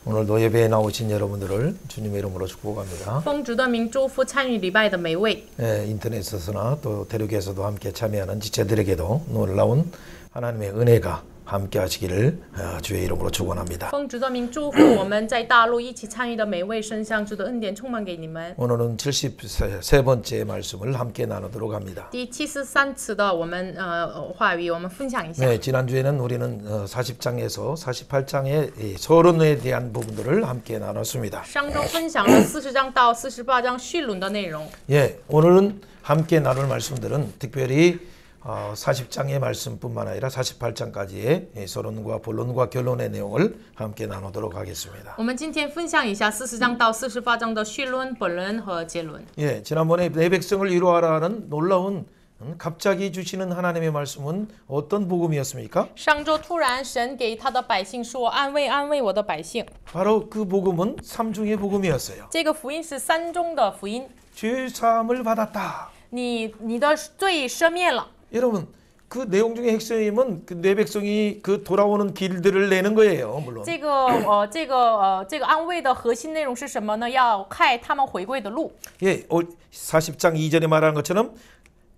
오늘도 예배에 나오신 여러분들을 주님의 이름으로 축복합니다. 奉主的名祝福参与礼拜的每位。 인터넷에서나 또 대륙에서도 함께 참여하는 지체들에게도 놀라운 하나님의 은혜가 함께 하시기를 주의 이름으로 축원합니다. 奉主的名祝福我们在大陆一起参与的每位身上，主的恩典充满给你们。 오늘은 73번째 말씀을 함께 나누도록 합니다. 第73次的我们话语，我们分享一下。 네, 지난주에는 우리는 40장에서 48장의 서론에 대한 부분들을 함께 나눴습니다. 上周分享了40章到48章绪论的内容。 예, 오늘은 함께 나눌 말씀들은 특별히 40장의 말씀뿐만 아니라 48장까지의 서론과 본론과 결론의 내용을 함께 나누도록 하겠습니다. 我们今天分享一下40章到48章的绪论、本论和结论。 예, 지난번에 내 백성을 이루하라는 놀라운 갑자기 주시는 하나님의 말씀은 어떤 복음이었습니까? 上周突然神给他的百姓说：“安慰安慰我的百姓。 바로 그 복음은 삼중의 복음이었어요. 这个福音是3中的福音， 죄 사함을 받았다. 你的罪赦免了。 여러분, 그 내용 중에 핵심은 그 내 백성이 그 돌아오는 길들을 내는 거예요, 물론. 这个安慰的核心内容是什么呢？要开他们回归的路。 예, 40장 2절에 말한 것처럼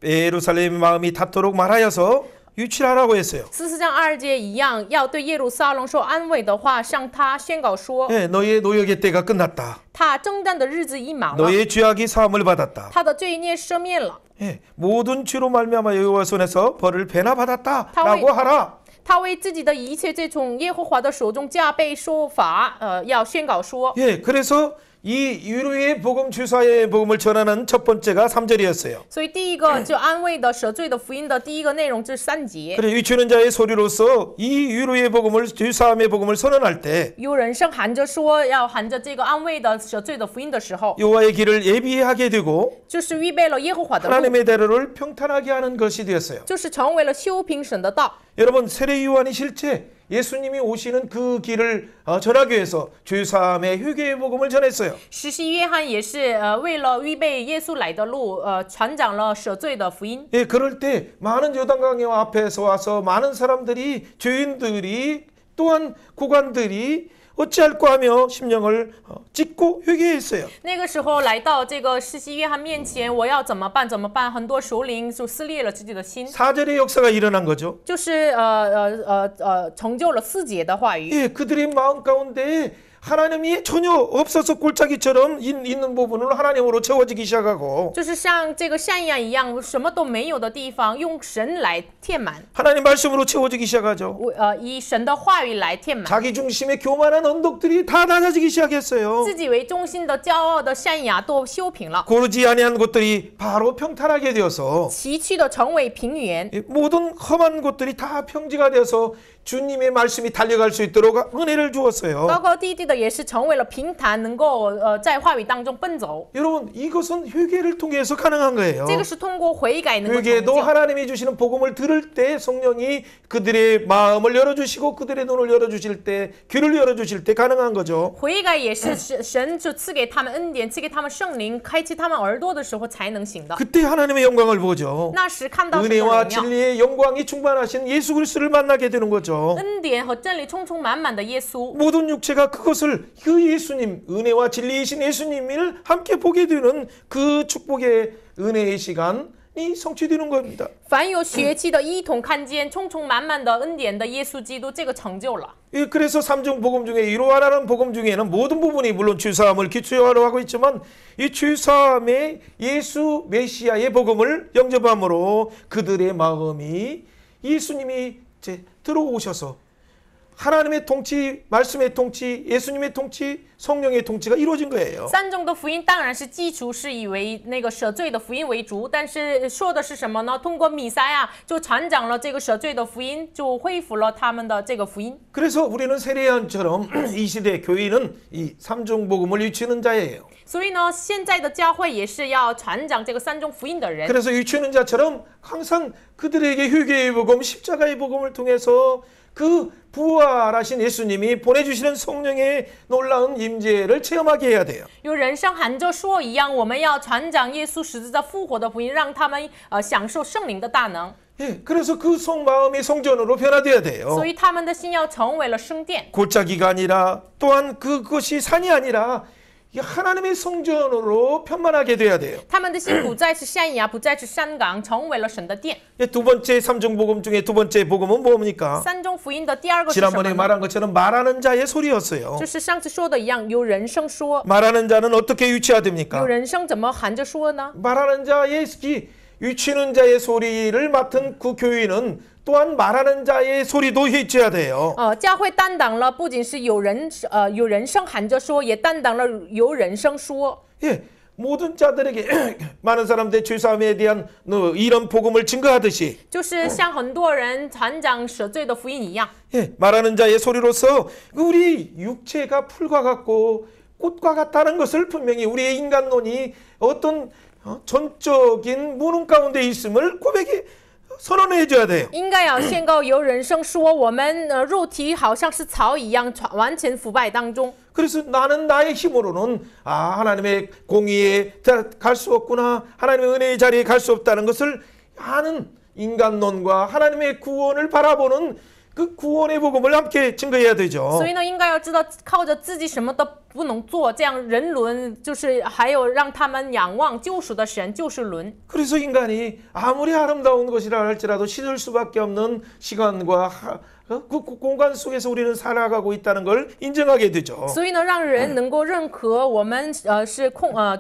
예루살렘의 마음이 닿도록 말하여서 유출하라고 했어요. 40章2节一样，要对耶路撒冷说安慰的话，向他宣告说， 예, 너의 노역의 때가 끝났다. 他征战的日子已满了， 너의 죄악이 사함을 받았다. 他的罪孽赦免了。 예, 모든 죄로 말미암아 여호와 손에서 벌을 배나 받았다라고 하라. 他为自己的一切罪从耶和华的手中加倍受罚，要宣告说。 예, 그래서 이 유로의 복음 주사의 복음을 전하는 첫 번째가 3절이었어요. 所以第一个就安慰的赦罪的福音的第一个内容就是3节。 그래 유치는 자의 소리로서 이 유로의 복음을 주사함의 복음을 선언할 때 有人声喊着说要喊着这个安慰的赦罪的福音的时候， 여호와의 길을 예비하게 되고 就是预备了耶和华的路， 하나님의 대로를 평탄하게 하는 것이 되었어요. 就是成为了修平神的道。 여러분 세례 요한이 실제 예수님이 오시는 그 길을 전하기 위해서 주사함의 회개의 복음을 전했어요. 施洗约翰也是为了预备耶稣来的路，传讲了赦罪的福音。 예, 그럴 때 많은 요단강요 앞에서 와서 많은 사람들이 죄인들이 또한 고관들이 어찌할까 하며 심령을 찢고 회개했어요. 那个时候来到这个施洗约翰面前，我要怎么办？怎么办？很多首领就撕裂了自己的心， 4절의 역사가 일어난 거죠. 就是成就了4节的话语。 예, 그들의 마음 가운데 하나님이 전혀 없어서 골짜기처럼 있는 부분을 하나님으로 채워지기 시작하고 就是像这个山羊一样，什么都没有的地方，用神来填满， 하나님 말씀으로 채워지기 시작하죠. 以神的话语来填满。 자기 중심의 교만한 언덕들이 다 낮아지기 시작했어요. 自己为中心的骄傲的山崖都修平了， 고르지 아니한 곳들이 바로 평탄하게 되어서 崎岖的成为平原， 모든 험한 곳들이 다 평지가 되어서 주님의 말씀이 달려갈 수 있도록 은혜를 주었어요. 高高低低的也是成为了平坦，能够在话语当中奔走。 여러분 이것은 회개를 통해서 가능한 거예요. 这个是通过悔改能够成 회개도 就。 하나님이 주시는 복음을 들을 때 성령이 그들의 마음을 열어주시고 그들의 눈을 열어주실 때 귀를 열어주실 때 가능한 거죠. 悔改也是神就赐给他们恩典，赐给他们圣灵，开启他们耳朵的时候才能行的。 그때 하나님의 영광을 보죠. 那时看到神的 은혜와 荣耀， 진리의 영광이 충만하신 예수 그리스도를 만나게 되는 거죠. 恩典和真理充充满满的耶稣， 모든 육체가 그것을 그 예수님 은혜와 진리이신 예수님을 함께 보게 되는 그 축복의 은혜의 시간이 성취되는 겁니다. 凡有血气的一同看见充充满满的恩典的耶稣基督，这个成就了。 예, 그래서 삼중 복음 중에 이루하라는 복음 중에는 모든 부분이 물론 주사함을 기초로 하고 있지만 이 주사함의 예수 메시아의 복음을 영접함으로 그들의 마음이 예수님이 이제 들어오셔서 하나님의 통치, 말씀의 통치, 예수님의 통치, 성령의 통치가 이루어진 거예요. 3种的福音当然是基础是以为那个赦罪的福音为主，但是说的是什么呢？通过弥赛亚就传讲了这个赦罪的福音，就恢复了他们的这个福音。 그래서 우리는 세례요한처럼 이 시대 교회는 이 삼중 복음을 유치는 자예요. 所以呢，现在的教会也是要传讲这个3种福音的人。 그래서 유치는 자처럼 항상 그들에게 회개의 복음, 십자가의 복음을 통해서 그 부활하신 예수님이 보내주시는 성령의 놀라운 임재를 체험하게 해야 돼요. 有人声喊着说一样，我们要传讲耶稣十字架复活的福音，让他们享受圣灵的大能。 예, 그래서 그 속마음이 성전으로 변화돼야 돼요. 所以他们的心要成为了圣殿。 골짜기가 아니라 또한 그것이 산이 아니라 이 하나님의 성전으로 편만하게 돼야 돼요. 他们的心不再是山崖，不再是山岗，成为了神的殿。 예, 두 번째 삼중복음 중에 두 번째 복음은 뭡니까? 三中福音的第二个是什么 지난번에 呢？ 말한 것처럼 말하는 자의 소리였어요. 就是上次说的一样，有人声说， 말하는 자는 어떻게 有 유치화됩니까? 人声怎么含着说呢？ 말하는 자의 유치는 자의 소리를 맡은 그 교인은 또한 말하는 자의 소리도 유치해야 돼요. 教会担当了不仅是有人声含着说，也担当了有人声说。 예, 모든 자들에게 많은 사람들의 죄사함에 대한 이런 복음을 증거하듯이 就是像很多人传讲赦罪的福音一样， 예, 말하는 자의 소리로서 우리 육체가 풀과 같고 꽃과 같다는 것을 분명히 우리의 인간론이 어떤 전적인 무능 가운데 있음을 고백해 선언해 줘야 돼요. 应该要宣告有人声说，我们肉体好像是草一样，完全腐败当中。 그래서 나는 나의 힘으로는 하나님의 공의에 갈 수 없구나, 하나님의 은혜의 자리에 갈 수 없다는 것을 아는 인간론과 하나님의 구원을 바라보는 그 구원의 복음을 함께 증거해야 되죠. 所以呢，应该要知道靠着自己什么都不能做，这样人伦就是还有让他们仰望救赎的神，救赎论。 그래서 인간이 아무리 아름다운 것이라 할지라도 싫을 수밖에 없는 시간과 그 공간 속에서 우리는 살아가고 있다는 걸 인정하게 되죠. 所以呢，让人能够认可我们是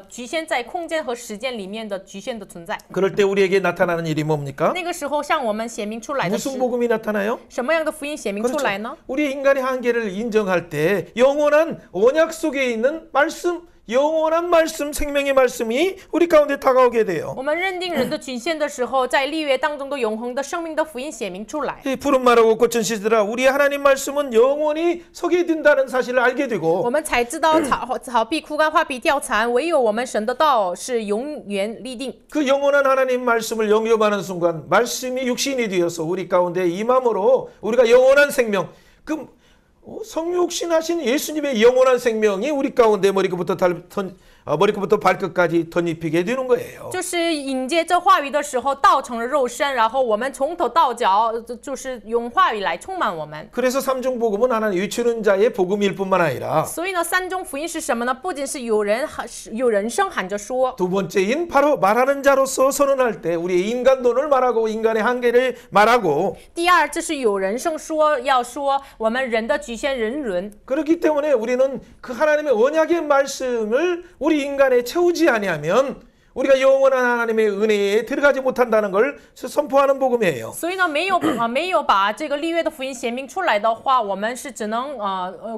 局限在空间和时间里面的局限的存在。 그럴 때 우리에게 나타나는 일이 뭡니까? 那个时候向我们显明出来的是 무슨 복음이 나타나요? 什么样的福音显明出来呢？ 우리 인간의 한계를 인정할 때 영원한 언약 속에 있는 말씀, 영원한 말씀, 생명의 말씀이 우리 가운데 다가오게 돼요. 我们认定人的局限的时候，在立约当中的永恒的生命的福音显明出来。 푸른 말하고 꽃은 시들아 우리의 하나님 말씀은 영원히 서게 된다는 사실을 알게 我 되고 们才知道草必枯干，花必掉残，唯有我们神的道是永远立定。 그 영원한 하나님 말씀을 영접하는 순간 말씀이 육신이 되어서 우리 가운데 임함으로 우리가 영원한 생명, 그 성육신하신 예수님의 영원한 생명이 우리 가운데 머리끝부터 발끝까지 덧입히게 되는 거예요. 就是迎接这话语的时候，道成了肉身，然后我们从头到脚就是用话语来充满我们。 그래서 삼중복음은 하나님 유치는 자의 복음일 뿐만 아니라 所以呢，三中福音是什么呢？不仅是有人声喊着说， 두 번째인 바로 말하는 자로서 선언할 때 우리의 인간론을 말하고 인간의 한계를 말하고 第二，这是有人声说，要说我们人的局限人伦。 그렇기 때문에 우리는 그 하나님의 언약의 말씀을 우리 인간에 채우지 아니하면 우리가 영원한 하나님의 은혜에 들어가지 못한다는 걸 선포하는 복음이에요. 所以呢，没有把这个立约的福音显明出来的话，我们是只能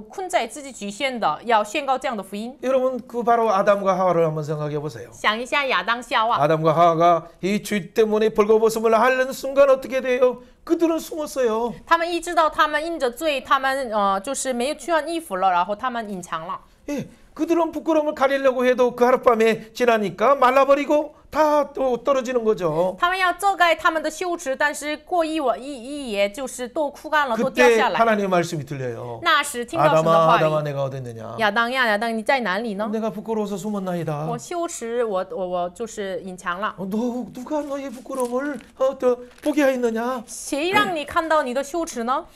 困在自己局限的，要宣告这样的福音。 여러분 그 바로 아담과 하와를 한번 생각해 보세요. 想一下亚当夏娃， 아담과 하와가 이 죄 때문에 벌거벗음을 하는 순간 어떻게 돼요? 그들은 숨었어요. 他们一知道他们因着罪，他们就是没有穿衣服了，然后他们隐藏了。 예, 그들은 부끄러움을 가리려고 해도 그 하룻밤에 지나니까 말라버리고 다 또 떨어지는 거죠. 他们要遮盖他们的羞耻，但是过一夜就是都枯干了，都掉 그때 下来。 하나님의 말씀이 들려요. 那时听到神的 아담아 话 아담아 语， 내가 어딨느냐? 亚当呀，亚当，你在哪里呢？ 내가 부끄러워서 숨었나이다. 我羞耻，我就是隐藏了。 누가 너의 부끄러움을 더 보게 하였느냐? 谁让你看到你的羞耻呢？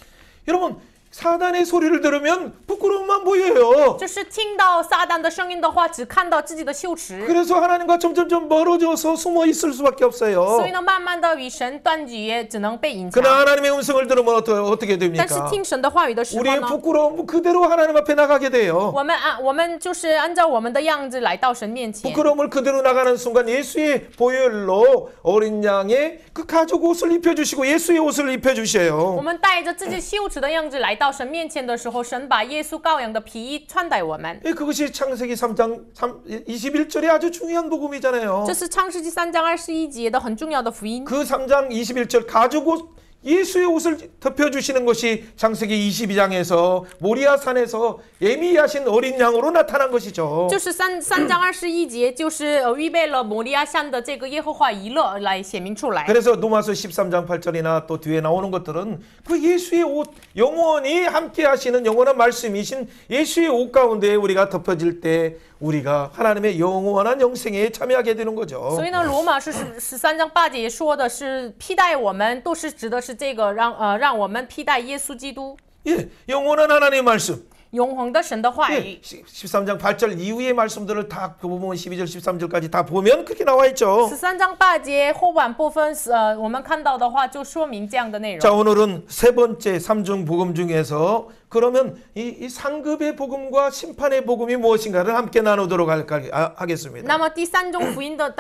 여러분 사단의 소리를 들으면 부끄러움만 보여요. 就是听到撒旦的声音的话，只看到自己的羞耻， 그래서 하나님과 점점점 멀어져서 숨어 있을 수밖에 없어요. 所以呢，慢慢的与神断绝，只能被隐藏。 그러나 하나님의 음성을 들으면 어떻게 但是 됩니까? 听神的话语的时候 우리의 呢， 부끄러움 그대로 하나님 앞에 나가게 돼요. 我们就是按照我们的样子来到神面前。 부끄러움을 그대로 나가는 순간 예수의 보혈로 어린 양의 그 가죽 옷을 입혀주시고 예수의 옷을 我 입혀주셔요. 们带着自己羞耻的样子来到神面前的时候，神把耶稣羔羊的皮衣穿戴我们。 그것이 창세기 3장 21절에 아주 중요한 복음이잖아요. 这是创世纪3章21节的很重要的福音。 그 3장 21절 가죽 옷 예수의 옷을 덮여주시는 것이 창세기 22장에서 모리아산에서 예미하신 어린 양으로 나타난 것이죠. 就是3章21节，就是预备了摩利亚山的这个耶和华以勒来显明出来。 그래서 로마서 13장 8절이나 또 뒤에 나오는 것들은 그 예수의 옷, 영원히 함께 하시는 영원한 말씀이신 예수의 옷 가운데 우리가 덮여질 때 우리가 하나님의 영원한 영생에 참여하게 되는 거죠. 所以呢，罗马是13章8节也说的是披戴我们，都是指的是这个让我们披戴耶稣基督， 예, 영원한 하나님의 말씀. 永恒的神的话语。 13장 8절 이후의 말씀들을 다 그 부분 12절 13절까지 다 보면 그렇게 나와 있죠. 13章8节后半部分，我们看到的话就说明这样的内容。 자, 오늘은 세 번째 삼중 복음 중에서 그러면 이 상급의 복음과 심판의 복음이 무엇인가를 함께 나누도록 하겠습니다. 那么第三种福音的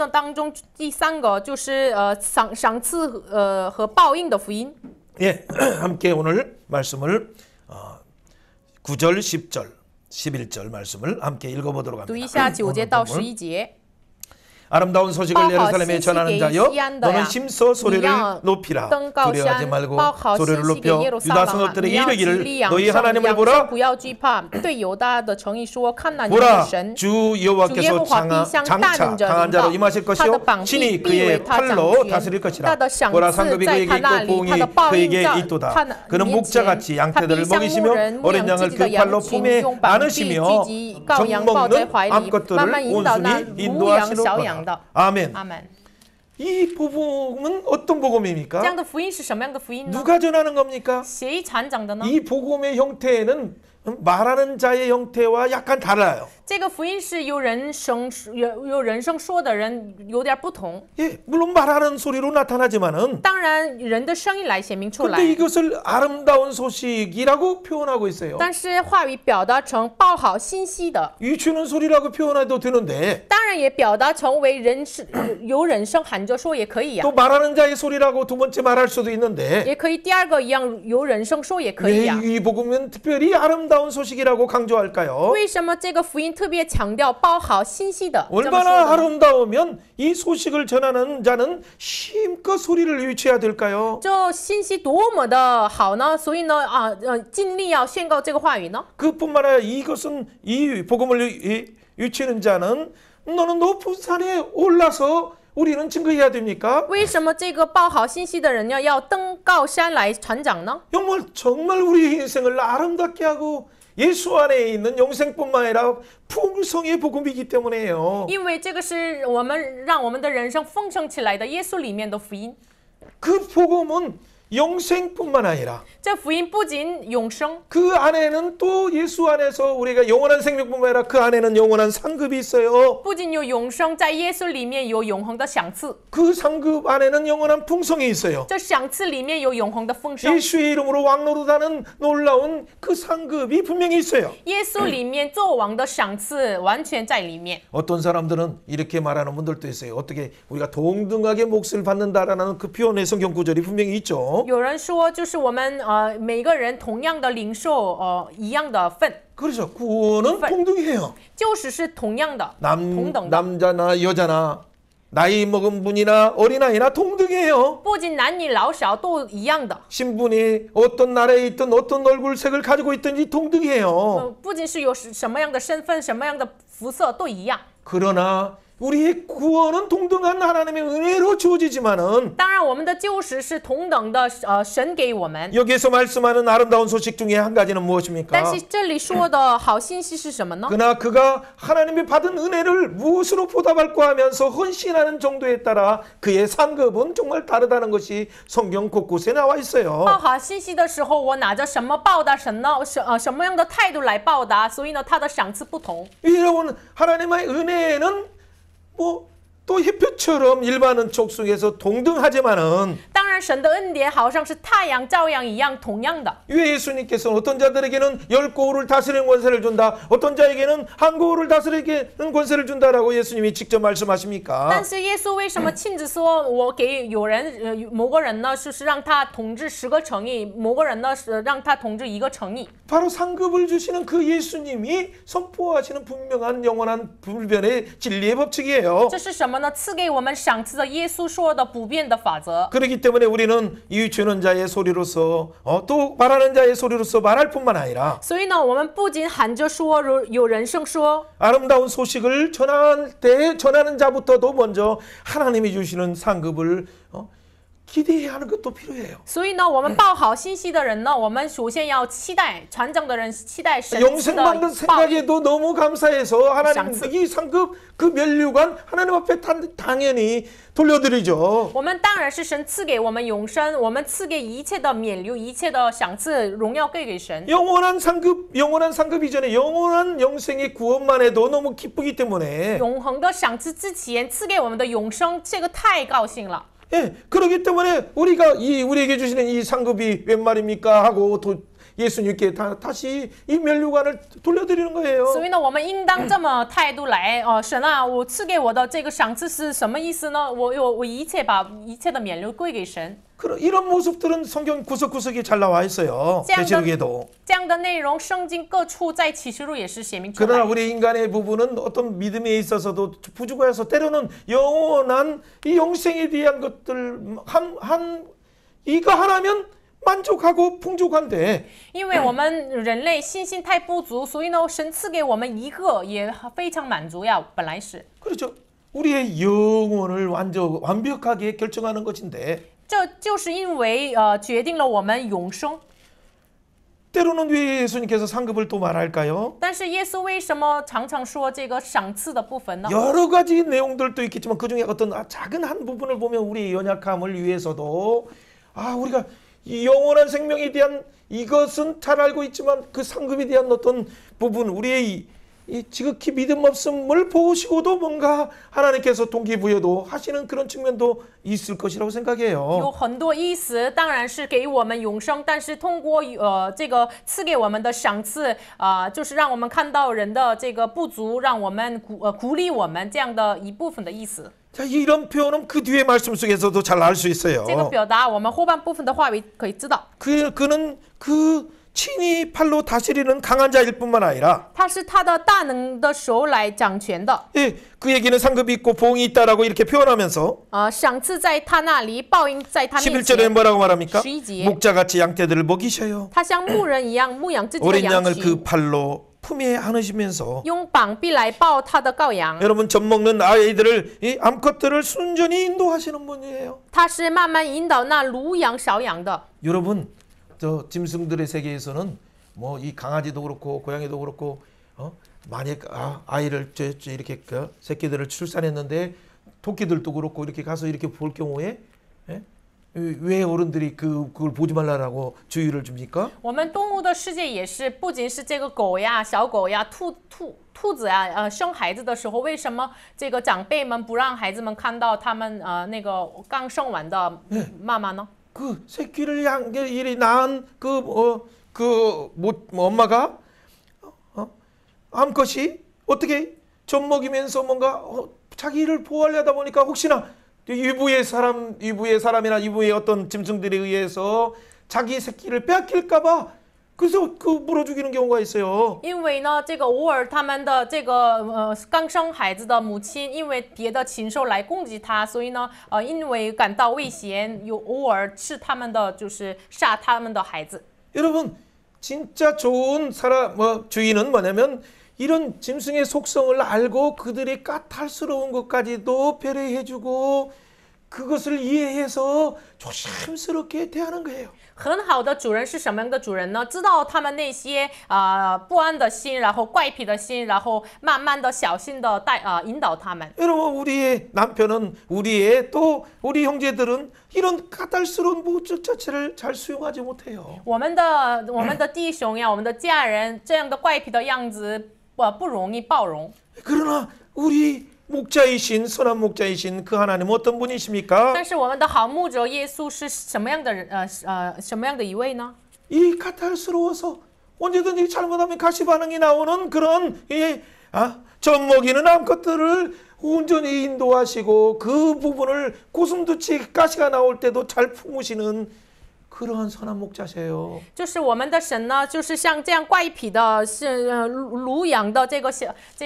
当中，第三个就是赏赐和报应的福音。 예, 함께 오늘 말씀을 9절, 10절, 11절 말씀을 함께 읽어보도록 합니다. 读一下9节到 오늘 11节。 아름다운 소식을 예루살렘에 전하는 자여 너는 힘써 소리를 높이라 두려워하지 말고 소리를 높여 유다 성읍들에게 이르기를 너희 하나님을 보라 보라 주 여호와께서 장차 강한 자로 임하실 것이요 친히 그의 팔로 다스릴 것이라 보라 상급이 그에게 있고 보응이 그에게 있도다 그는 목자같이 양떼들을 먹이시며 어린 양을 그 팔로 품에 안으시며 젖먹는 암컷들을 온순히 인도하시는 아멘. 이 복음은 어떤 복음입니까? 这样的福音是什么样的福音呢？ 누가 전하는 겁니까? 谁传讲的呢？ 이 복음의 형태는 말하는 자의 형태와 약간 달라요. 这个福音是由人声说的人有点不同。 예, 물론 말하는 소리로 나타나지만은 当然，人的声音来显明出来。 근데 이것을 아름다운 소식이라고 표현하고 있어요. 但是话语表达成报好信息的， 유추는 소리라고 표현해도 되는데 当然也表达成为由人声喊着说也可以呀、 또 말하는 자의 소리라고 두 번째 말할 수도 있는데 也可以第二个一样由人声说也可以 왜 呀、 이 복음은 특별히 아름다운 소식이라고 강조할까요? 为什么这个福音特别强调报好信息的？这么说 얼마나 呢 아름다우면 이 소식을 전하는 자는 힘껏 소리를 유치해야 될까요? 这信息多么的好呢？所以呢，尽力要宣告这个话语呢。 그뿐만 아니라 이것은 이 복음을 유치는 자는 너는 높은 산에 올라서 우리는 증거해야 됩니까? 为什么这个报好信息的人要登高山来传讲呢？ 정말 우리의 인생을 아름답게 하고 예수 안에 있는 영생뿐만 아니라 풍성의 복음이기 때문에요. 因为这个是让我们的人生丰盛起来的耶稣里面的福音。 그 복음은 영생뿐만 아니라 这福音不仅永生， 그 안에는 또 예수 안에서 우리가 영원한 생명뿐만 아니라 그 안에는 영원한 상급이 있어요. 不仅有永生，在耶稣里面有永恒的赏赐， 그 상급 안에는 영원한 풍성이 있어요. 这赏赐里面有永恒的丰盛。 예수의 이름으로 왕노릇하는 놀라운 그 상급이 분명히 있어요. 耶稣里面作王的赏赐完全在里面。 어떤 사람들은 이렇게 말하는 분들도 있어요. 어떻게 우리가 동등하게 몫을 받는다라는 그 표현의 성경 구절이 분명히 있죠. 有人说，就是我们每个人同样的领受一样的份， 그렇죠. 구원은 동등해요. 就是同样的，同等的。 남자나 여자나 나이 먹은 분이나 어린아이나 동등해요. 不仅男女老少都一样的， 신분이 어떤 나라에 있든 어떤 얼굴색을 가지고 있든지 동등해요. 不仅是有什么样的身份、什么样的肤色都一样。 그러나 우리의 구원은 동등한 하나님의 은혜로 주어지지만은 当然，我们的救赎是同等的，神给我们。 여기에서 말씀하는 아름다운 소식 중에 한 가지는 但 무엇입니까? 是这里说的好信息是什么呢？ 그러나 그가 하나님이 받은 은혜를 무엇으로 보답할까 하면서 헌신하는 정도에 따라 그의 상급은 정말 다르다는 것이 성경 곳곳에 나와 있어요. 报好信息的时候，我拿着什么报答神呢？什么样的态度来报答？所以呢，他的赏赐不同。 여러분 하나님의 은혜는 또 햇볕처럼 일반은 족속에서 동등하지만은 当然，神的恩典好像是太阳照样一样，同样的。 왜 예수님께서는 어떤 자들에게는 10고을을 다스리는 권세를 준다, 어떤 자에게는 한 고을을 다스리는 권세를 준다라고 예수님이 직접 말씀하십니까? 但是耶稣为什么亲自说，我给某个人呢，是让他统治10个城邑，某个人呢是让他统治1个城邑？ 바로 상급을 주시는 그 예수님이 선포하시는 분명한 영원한 불변의 진리의 법칙이에요. 这是什么么呢？赐给我们赏赐的耶稣说的不变的法则。 그렇기 때문에 우리는 이 주는 자의 소리로서 또 말하는 자의 소리로서 말할 뿐만 아니라 所以呢，我们不仅喊着说，有人声说， 아름다운 소식을 전하는 자부터도 먼저 하나님이 주시는 상급을 기대해야 하는 것도 필요해요. 所以呢，我们报好信息的人呢，我们首先要期待传讲的人期待神赐 영생 的 받는 报应。 생각에도 너무 감사해서 하나님 상급. 이 상급 그 면류관 하나님 앞에 당연히 돌려드리죠. 我们当然是神赐给我们永生，我们赐给一切的免流，一切的赏赐，荣耀归给神。 영원한 상급 이전에 영원한 영생의 구원만 해도 너무 기쁘기 때문에 永恒的赏赐之前赐给我们的永生，这个太高兴了。 예, 그렇기 때문에 우리에게 주시는 이 상급이 웬 말입니까 하고 예수님께 다시 이 면류관을 돌려드리는 거예요. 所以呢，我们应当这么态度来，神啊，我赐给我的这个赏赐是什么意思呢？我一切把一切的免流归给神。 이런 모습들은 성경 구석구석에 잘 나와 있어요. 这样的 계시록에도. 这样的内容，圣经各处在启示录也是写明出 그러나 来。 우리 인간의 부분은 어떤 믿음에 있어서도 부족해서 때로는 영원한 이 영생에 대한 것들 이거 하나면 만족하고 풍족한데 因为我们人类信心太不足，所以呢，神赐给我们一个也非常满足呀，本来是。 그렇죠. 우리의 영혼을 완벽하게 결정하는 것인데 这就是因为决定了我们永生。 때로는 왜 예수님께서 상급을 또 말할까요? 但是耶稣为什么常常说这个赏赐的部分呢？ 여러 가지 내용들도 있겠지만 그 중에 어떤 작은 한 부분을 보면 우리의 연약함을 위해서도 우리가 이 영원한 생명에 대한 이것은 잘 알고 있지만 그 상급에 대한 어떤 부분 우리의 이 지극히 믿음 없음을 보시고도 뭔가 하나님께서 동기부여도 하시는 그런 측면도 있을 것이라고 생각해요. 有很多意思，当然是给我们永生，但是通过这个赐给我们的赏赐，就是让我们看到人的这个不足，让我们鼓励我们这样的一部分的意思。 자, 이런 표현은 그 뒤에 말씀 속에서도 잘 알 수 있어요. 这个表达我们后半部分的话语可以知道， 그는 그 친히 팔로 다스리는 강한 자일 뿐만 아니라 他是他的大能的手来掌权的， 예, 그에게는 상급이 있고 보응이 있다라고 이렇게 표현하면서 赏赐在他那里，报应在他面 11절에 前。 뭐라고 말합니까? 11节 목자같이 양떼들을 먹이셔요. 他像牧人一样牧养自己的 어린 羊 양을 群， 그 팔로 품에 안으시면서 用膀臂来抱他的羔羊。 여러분 젖 먹는 아이들을 이 암컷들을 순전히 인도하시는 분이에요. 他是慢慢引导那乳养小羊的。 여러분 저 짐승들의 세계에서는 뭐 이 강아지도 그렇고 고양이도 그렇고 만약 아이를 이렇게 새끼들을 출산했는데 토끼들도 그렇고 이렇게 가서 이렇게 볼 경우에 왜 어른들이 그걸 보지 말라라고 주의를 줍니까? 我们动物的世界也是，不仅是这个狗呀、小狗呀、兔子呀，生孩子的时候，为什么这个长辈们不让孩子们看到他们那个刚生完的妈妈呢？ 그 새끼를 이리 낳은 엄마가 암컷이 어떻게 젖 먹이면서 뭔가 자기를 보호하려다 보니까 혹시나 이부의 사람이나 이부의 어떤 짐승들에 의해서 자기 새끼를 빼앗길까봐 그래서 물어 죽이는 경우가 있어요. 因为呢，这个偶尔他们的这个刚生孩子的母亲，因为别的禽兽来攻击他，所以呢，因为感到危险，偶尔是他们的就是杀他们的孩子。 여러분 진짜 좋은 주의는 뭐냐면 이런 짐승의 속성을 알고 그들의 까탈스러운 것까지도 배려해주고 그것을 이해해서 조심스럽게 대하는 거예요. 很好的主人是什么样的主人呢？知道他们那些不安的心，然后怪癖的心，然后慢慢的、小心的引导他们。 여러분 우리의 남편은 우리 형제들은 이런 까탈스러운 모습 자체를 잘 수용하지 못해요. 我们的弟兄呀，我们的家人这样的怪癖的样子，不容易包容。 그러나 우리 목자이신 선한 목자이신 그 하나님 어떤 분이십니까? 但是我们的好牧者耶稣是什么样的人？什么样的一位呢？ 이 까탈스러워서 언제든지 잘못하면 가시 반응이 나오는 그런 젖 먹이는 암컷들을 온전히 인도하시고 그 부분을 고슴도치 가시가 나올 때도 잘 품으시는 그러한 선한 목자세요. 就是我们的神呢，就是像这样怪癖的，乳养的这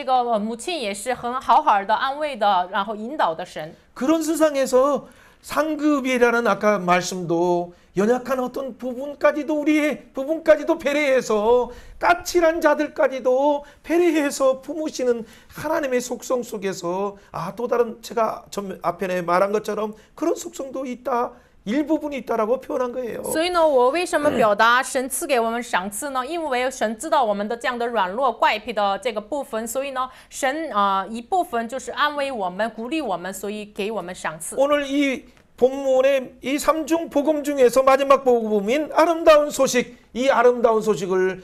个母亲也是很好的安慰的，然后引导的神。 그런 세상에서 상급이라는 아까 말씀도 연약한 어떤 부분까지도 우리의 부분까지도 배려해서 까칠한 자들까지도 배려해서 품으시는 하나님의 속성 속에서 또 다른 제가 앞에 말한 것처럼 그런 속성도 있다. 일부분이 있다라고 표현한 거예요. 所以呢，我为什么表达神赐给我们赏赐呢？因为神知道我们的这样的软弱怪癖的这个部分，所以呢，神一部分就是安慰我们、鼓励我们，所以给我们赏赐。 오늘 이 본문의 이 삼중 복음 중에서 마지막 복음인 아름다운 소식, 이 아름다운 소식을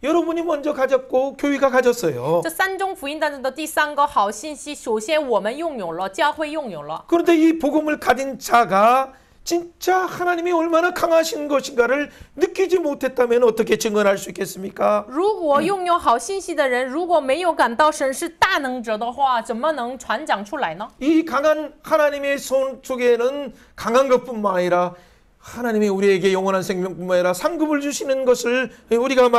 여러분이 먼저 가졌고 교회가 가졌어요. 这三中福音当中的第三个好信息，首先我们拥有了，教会拥有了。 그런데 이 복음을 가진 자가 진짜 하나님이 얼마나 강하신 것인가를 느끼지 못했다면 어떻게 증언할 수 있겠습니까? 如果拥有好信息的人，如果没有感到神是大能者的话，怎么能传讲出来呢？ 이 강한 하나님의 손 속에는 강한 것뿐만 아니라 하나님이 우리에게 영원한 생명뿐만 아니라 상급을 주시는 것을 우리가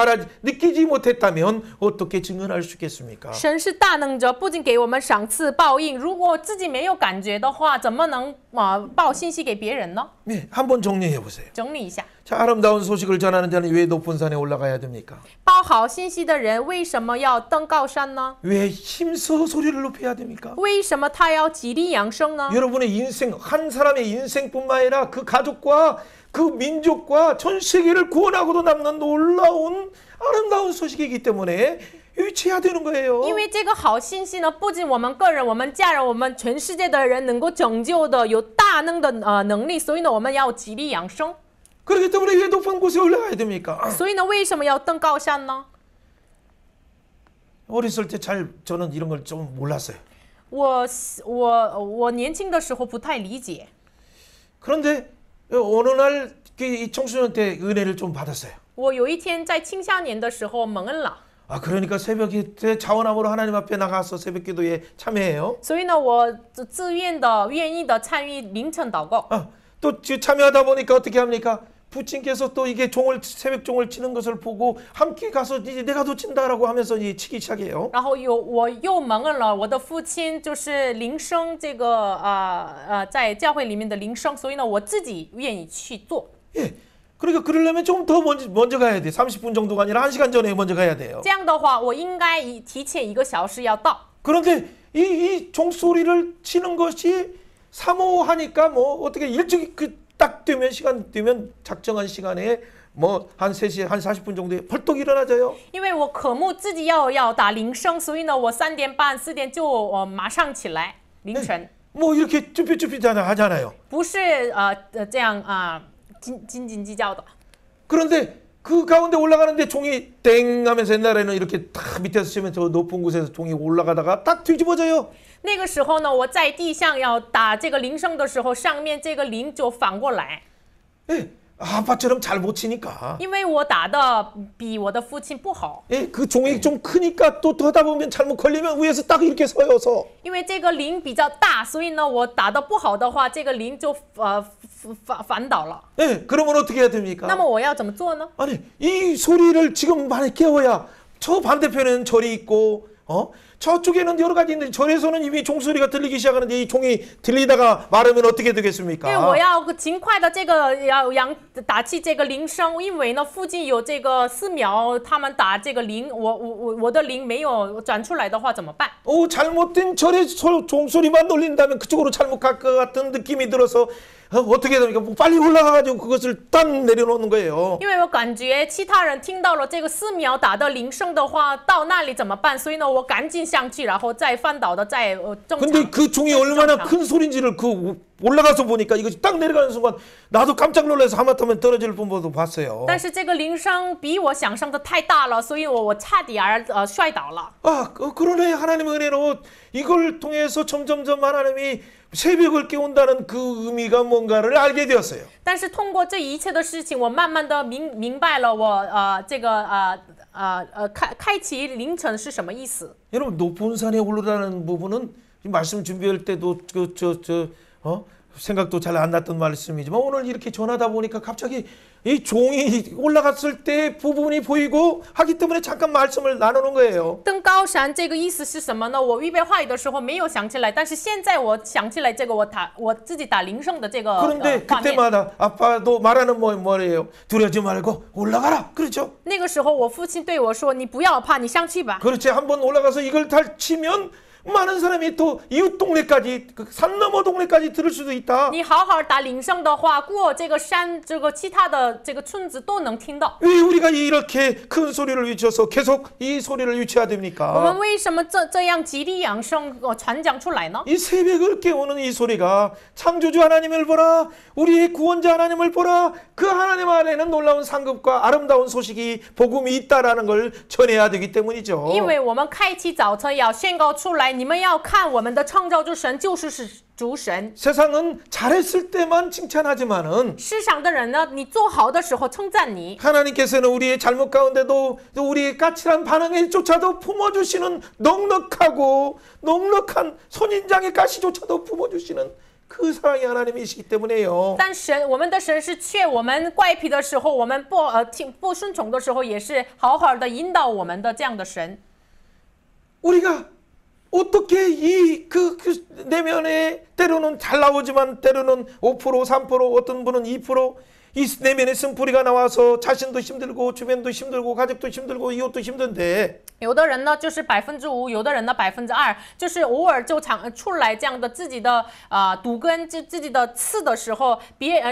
느끼지 못했다면 어떻게 증언할 수 있겠습니까? 神是大能者，不仅给我们赏赐报应，如果自己没有感觉的话，怎么能报信息给别人呢？ 네, 한번 정리해 보세요. 整理一下， 자, 아름다운 소식을 전하는 자는 왜 높은 산에 올라가야 됩니까? 报好信息的人为什么要登高山呢？ 왜 힘써 소리를 높여야 됩니까? 为什么他要极力扬声呢？ 여러분의 인생, 한 사람의 인생뿐만 아니라 그 가족과 그 민족과 전 세계를 구원하고도 남는 놀라운 아름다운 소식이기 때문에 유치해야 되는 거예요. 因为这个好信息呢，不仅我们个人、我们家人、我们全世界的人能够拯救的，有大能的能力，所以呢，我们要极力扬声。 그렇기 때문에 왜 높은 곳에 올라가야 됩니까? 所以呢，为什么要登高山呢？ 어렸을 때 저는 이런 걸 좀 몰랐어요. 我年轻的时候不太理解， 그런데 어느 날 이 청소년 때 은혜를 좀 받았어요. 我有一天在青少年的时候蒙恩了。 그러니까 새벽에 자원함으로 하나님 앞에 나가서 새벽 기도에 참여해요. 所以呢，我自愿的、愿意的参与凌晨祷告。 또 참여하다 보니까 어떻게 합니까? 부친께서 또 이게 새벽 종을 치는 것을 보고 함께 가서 이제 내가 더 친다라고 하면서 이제 치기 시작해요. 然后我又蒙恩了，我的父亲就是铃声这个在教会里面的铃声，所以呢，我自己愿意去做。 예. 그러니까 그러려면 좀 더 먼저 가야 돼. 30분 정도가 아니라 1시간 전에 먼저 가야 돼요. 这样的话，我应该提前1个小时要到。 그런데 이 종소리를 치는 것이 사모하니까 뭐 어떻게 일찍 딱 되면 시간 되면 작정한 시간에 뭐 한 3시 한 40분 정도에 벌떡 일어나져요. 因为我渴慕自己要打铃声，所以呢，我3点半、4点就马上起来，凌晨。 뭐 이렇게 쭈삣쭈삣 하잖아요. 不是这样斤斤计较的。 그런데 그 가운데 올라가는데 종이 땡 하면서 옛날에는 이렇게 딱 밑에서 치면 저 높은 곳에서 종이 올라가다가 딱 뒤집어져요. 那个时候呢，我在地上要打这个铃声的时候，上面这个铃就反过来。 예, 아빠처럼 잘 못 치니까. 因为我打的比我的父亲不好。 예, 그 종이 좀 크니까 또 하다 보면 잘못 걸리면 위에서 딱 이렇게 서여서. 因为这个铃比较大，所以呢，我打的不好的话，这个铃就反倒了。 예, 그러면 어떻게 해야 됩니까? 那么我要怎么做呢？ 아니, 이 소리를 지금 많이 깨워야 저 반대편에는 절이 있고, 저쪽에는 여러 가지 있는데 절에서는 이미 종소리가 들리기 시작하는데 이 종이 들리다가 마르면 어떻게 因为 되겠습니까? 我要尽快的这个要打起这个铃声，因为呢附近有这个寺庙，他们打这个铃，我的铃没有转出来的话怎么办？ 잘못된 절의 종소리만 놀린다면 그쪽으로 잘못 갈 것 같은 느낌이 들어서 어떻게 해야 됩니까? 빨리 올라가가지고 그것을 딱 내려놓는 거예요. 因为我感觉其他人听到了这个寺庙打的铃声的话，到那里怎么办？所以呢，我赶紧上去，然后再翻倒的再正常。 근데 그 종이 얼마나 큰 소리인지를 올라가서 보니까 이것이 딱 내려가는 순간 나도 깜짝 놀라서 하마터면 떨어질 뻔도 봤어요. 但是这个铃声比我想象的太大了，所以我差点摔倒了。 그러네. 하나님의 은혜로 이걸 통해서 점점점 하나님이 새벽을 깨운다는 그 의미가 뭔가를 알게 되었어요. 但是通过这一切的事情，我慢慢的明白了开启凌晨是什么意思。 여러분 높은 산에 오르라는 부분은 말씀 준비할 때도 생각도 잘 안 났던 말씀이지만 오늘 이렇게 전하다 보니까 갑자기 이 종이 올라갔을 때 부분이 보이고 하기 때문에 잠깐 말씀을 나누는 거예요. 登高山这个意思是什么呢？我预备话语的时候没有想起来，但是现在我想起来这个我自己打铃声的这个 그런데 画面。 그때마다 아빠도 말하는 뭐래요? 두려워하지 말고 올라가라. 그렇죠? 那个时候我父亲对我说：“你不要怕，你上去吧。” 그렇지. 한번 올라가서 이걸 치면 많은 사람이 또 이웃 동네까지 산 너머 동네까지 들을 수도 있다. 你好好打铃声的话，过这个山，这个其他的这个村子都能听到。 왜 우리가 이렇게 큰 소리를 외쳐서 계속 이 소리를 유치해야 我 됩니까? 们为什么这样极力扬声传讲出来呢？ 이 새벽을 깨우는 이 소리가 창조주 하나님을 보라, 우리의 구원자 하나님을 보라, 그 하나님 안에는 놀라운 상급과 아름다운 소식이 복음이 있다라는 걸 전해야 되기 때문이죠. 因为我们开启早晨要宣告出来，你们要看我们的创造主神就是主神。 세상은 잘했을 때만 칭찬하지만은 世上的人呢，你做好的时候称赞你， 하나님께서는 우리의 잘못 가운데도 또 우리의 까칠한 반응에조차도 품어주시는 넉넉한 손인장의 가시조차도 품어주시는 그 사랑의 하나님이시기 때문에요. 但神，我们的神是劝我们怪癖的时候，我们不顺从的时候，也是好好的引导我们的这样的神。 우리가 어떻게 그 내면에 때로는 잘 나오지만 때로는 5%, 3%, 어떤 분은 2%, 이 내면에 쓴뿌리가 나와서 자신도 힘들고 주변도 힘들고 가족도 힘들고 이웃도 힘든데 有的人呢就是5%，有的人呢2%，就是偶尔就出来这样的自己的毒根，自己的刺的时候，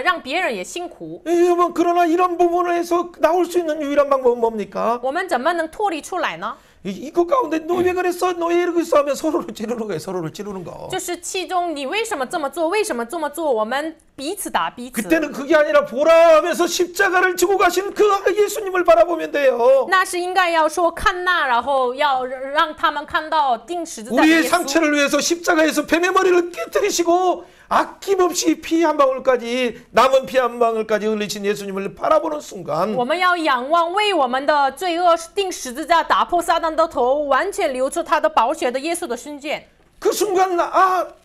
让别人也辛苦。 여러분 그러나 이런 부분에서 나올 수 있는 유일한 방법은 뭡니까? 我们怎么能脱离出来呢？ 이거 가운데 너 왜 그랬어? 너 왜 이러겠어? 하면 서로를 찌르는 거예요. 서로를 찌르는 거. 就是其中你为什么这么做？为什么这么做？我们彼此打彼此。 그때는 그게 아니라 보라 하면서 십자가를 지고 가신 그 예수님을 바라보면 돼요. 那是应该要说看那，然后要让他们看到钉十字架的 우리의 耶稣。 상처를 위해서 십자가에서 뱀의 머리를 깨뜨리시고 아낌없이 피 한 방울까지 남은 피 한 방울까지 흘리신 예수님을 바라보는 순간 我们要仰望为我们的罪恶钉十字架，打破撒旦的头，完全流出他的宝血的耶稣的瞬间。 그 순간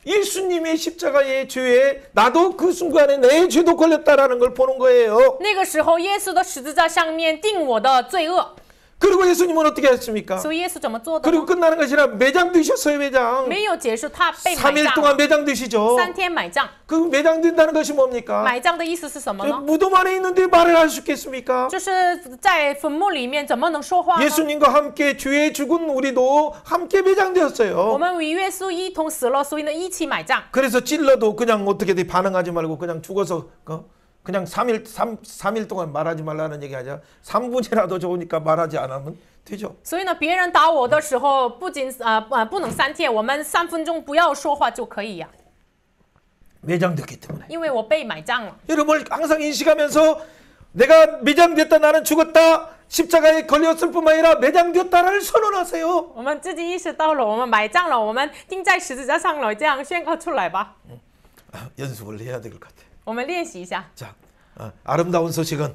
예수님의 십자가의 죄에 나도 그 순간에 내 죄도 걸렸다라는 걸 보는 거예요. 那个时候，耶稣的十字架上面定我的罪恶。 그리고 예수님은 어떻게 했습니까? 所以耶稣怎么做的 그리고 呢？ 끝나는 것이 아니라 매장 드셨어요. 매장. 没有结束，他被买 3일 账 동안 매장 드시죠. ，3天买账。 그 매장 된다는 것이 뭡니까? 买账的意思是什么呢？ 무덤 안에 있는데 말을 할 수 있겠습니까? 就是在坟墓里面怎么能说话呢？ 예수님과 함께 죄에 죽은 우리도 함께 我 매장되었어요. 们与耶稣一同死了，所以呢一起买账。 그래서 찔러도 그냥 어떻게든 반응하지 말고 그냥 죽어서 그냥 3일 동안 말하지 말라는 얘기 하자. 3분이라도 좋으니까 말하지 않으면 되죠. 所以呢，别人打我的时候，不仅不能3天，我们3分钟不要说话就可以呀、 매장됐기 때문에. 因为我被买账了。 여러분을 항상 인식하면서 내가 매장됐다 나는 죽었다 십자가에 걸렸을 뿐만 아니라 매장되었다를 선언하세요. 我们自己意识到了，我们买账了，我们钉在十字架上了，这样宣告出来吧。 연습을 해야 될 것 같아. 我们练习一下 자, 아름다운 소식은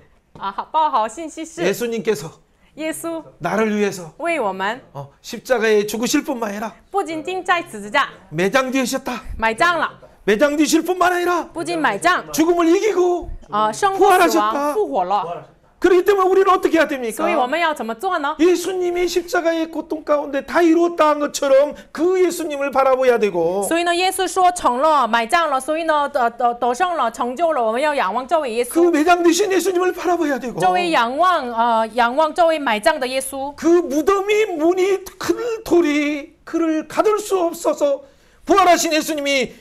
报好信息是 예수님께서 耶稣 나를 위해서 为我们 십자가에 죽으실 뿐만 아니라 不仅钉在十字架 매장되셨다. 买账了， 매장되실 뿐만 아니라 不仅买账 죽음을 이기고 生活死亡复活了。 그렇기 때문에 우리는 어떻게 해야 所以我 됩니까? 们要怎么做呢？ 예수님이 십자가의 고통 가운데 다 이루었다 한 것처럼 그 예수님을 바라봐야 되고 所以呢，耶稣说成了，买账了，所以呢，得胜了，成就了，我们要仰望这位耶 그 稣， 매장되신 예수님을 바라봐야 되고 这位仰望这位买账的耶稣。 그 무덤이 문이 큰 돌이 그를 가둘 수 없어서 부활하신 예수님이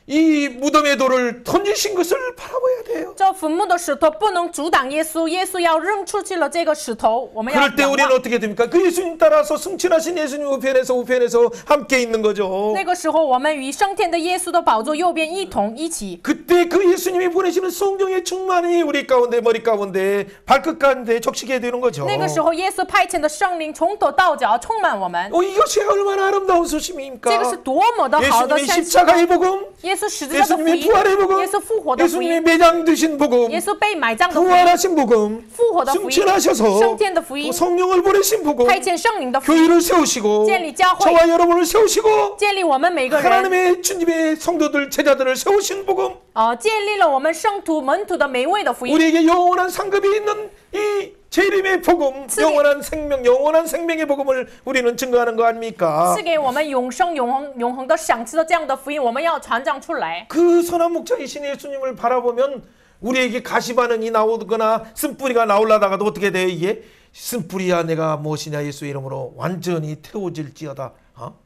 이 무덤의 돌을 던지신 것을 바라봐야 돼요. 这坟墓的石头不能阻挡耶稣，耶稣要扔出去了这个石头，我们要 그럴 때 仰 우리는 望。 어떻게 됩니까? 그 예수님 따라서 승천하신 예수님 우편에서 함께 있는 거죠. 那个时候，我们与升天的耶稣的宝座右边一起。 그때 그 예수님이 보내시는 성령의 충만이 우리 가운데 머리 가운데 발끝 가운데 적시게 되는 거죠. 那个时候，耶稣派遣的圣灵从头到脚充满我们， 이것이 얼마나 아름다운 这个是 소식입니까? 多么的好的 예수님이 信息！ 십자가의 복음, 耶耶稣十字架的福 예수님의 音， 부활의 복음, 耶稣复活的福 예수님의 音， 매장되신 복음, 耶稣被埋葬的福音， 부활하신 복음, 复活的福音， 승천하셔서 升天的福音， 성령을 보내신 복음, 派遣圣灵的福音， 교회를 세우시고 建立教会， 저와 여러분을 세우시고 建立我们每个人， 하나님의 주님의 성도들 제자들을 세우신 복음, 建立了我们圣徒门徒的每位的福音， 우리에게 영원한 상급이 있는 이 재림의 복음, 영원한 생명, 영원한 생명의 복음을 우리는 증거하는 거 아닙니까? 赐给我们永生永恒的赏赐的这样的福音，我们要传讲出来。 그 선한 목자이신 예수님을 바라보면 우리에게 가시반응이 나오거나 쓴뿌리가 나올라다가도 어떻게 돼요 이게? 쓴뿌리야 내가 무엇이냐 예수 이름으로 완전히 태워질지어다.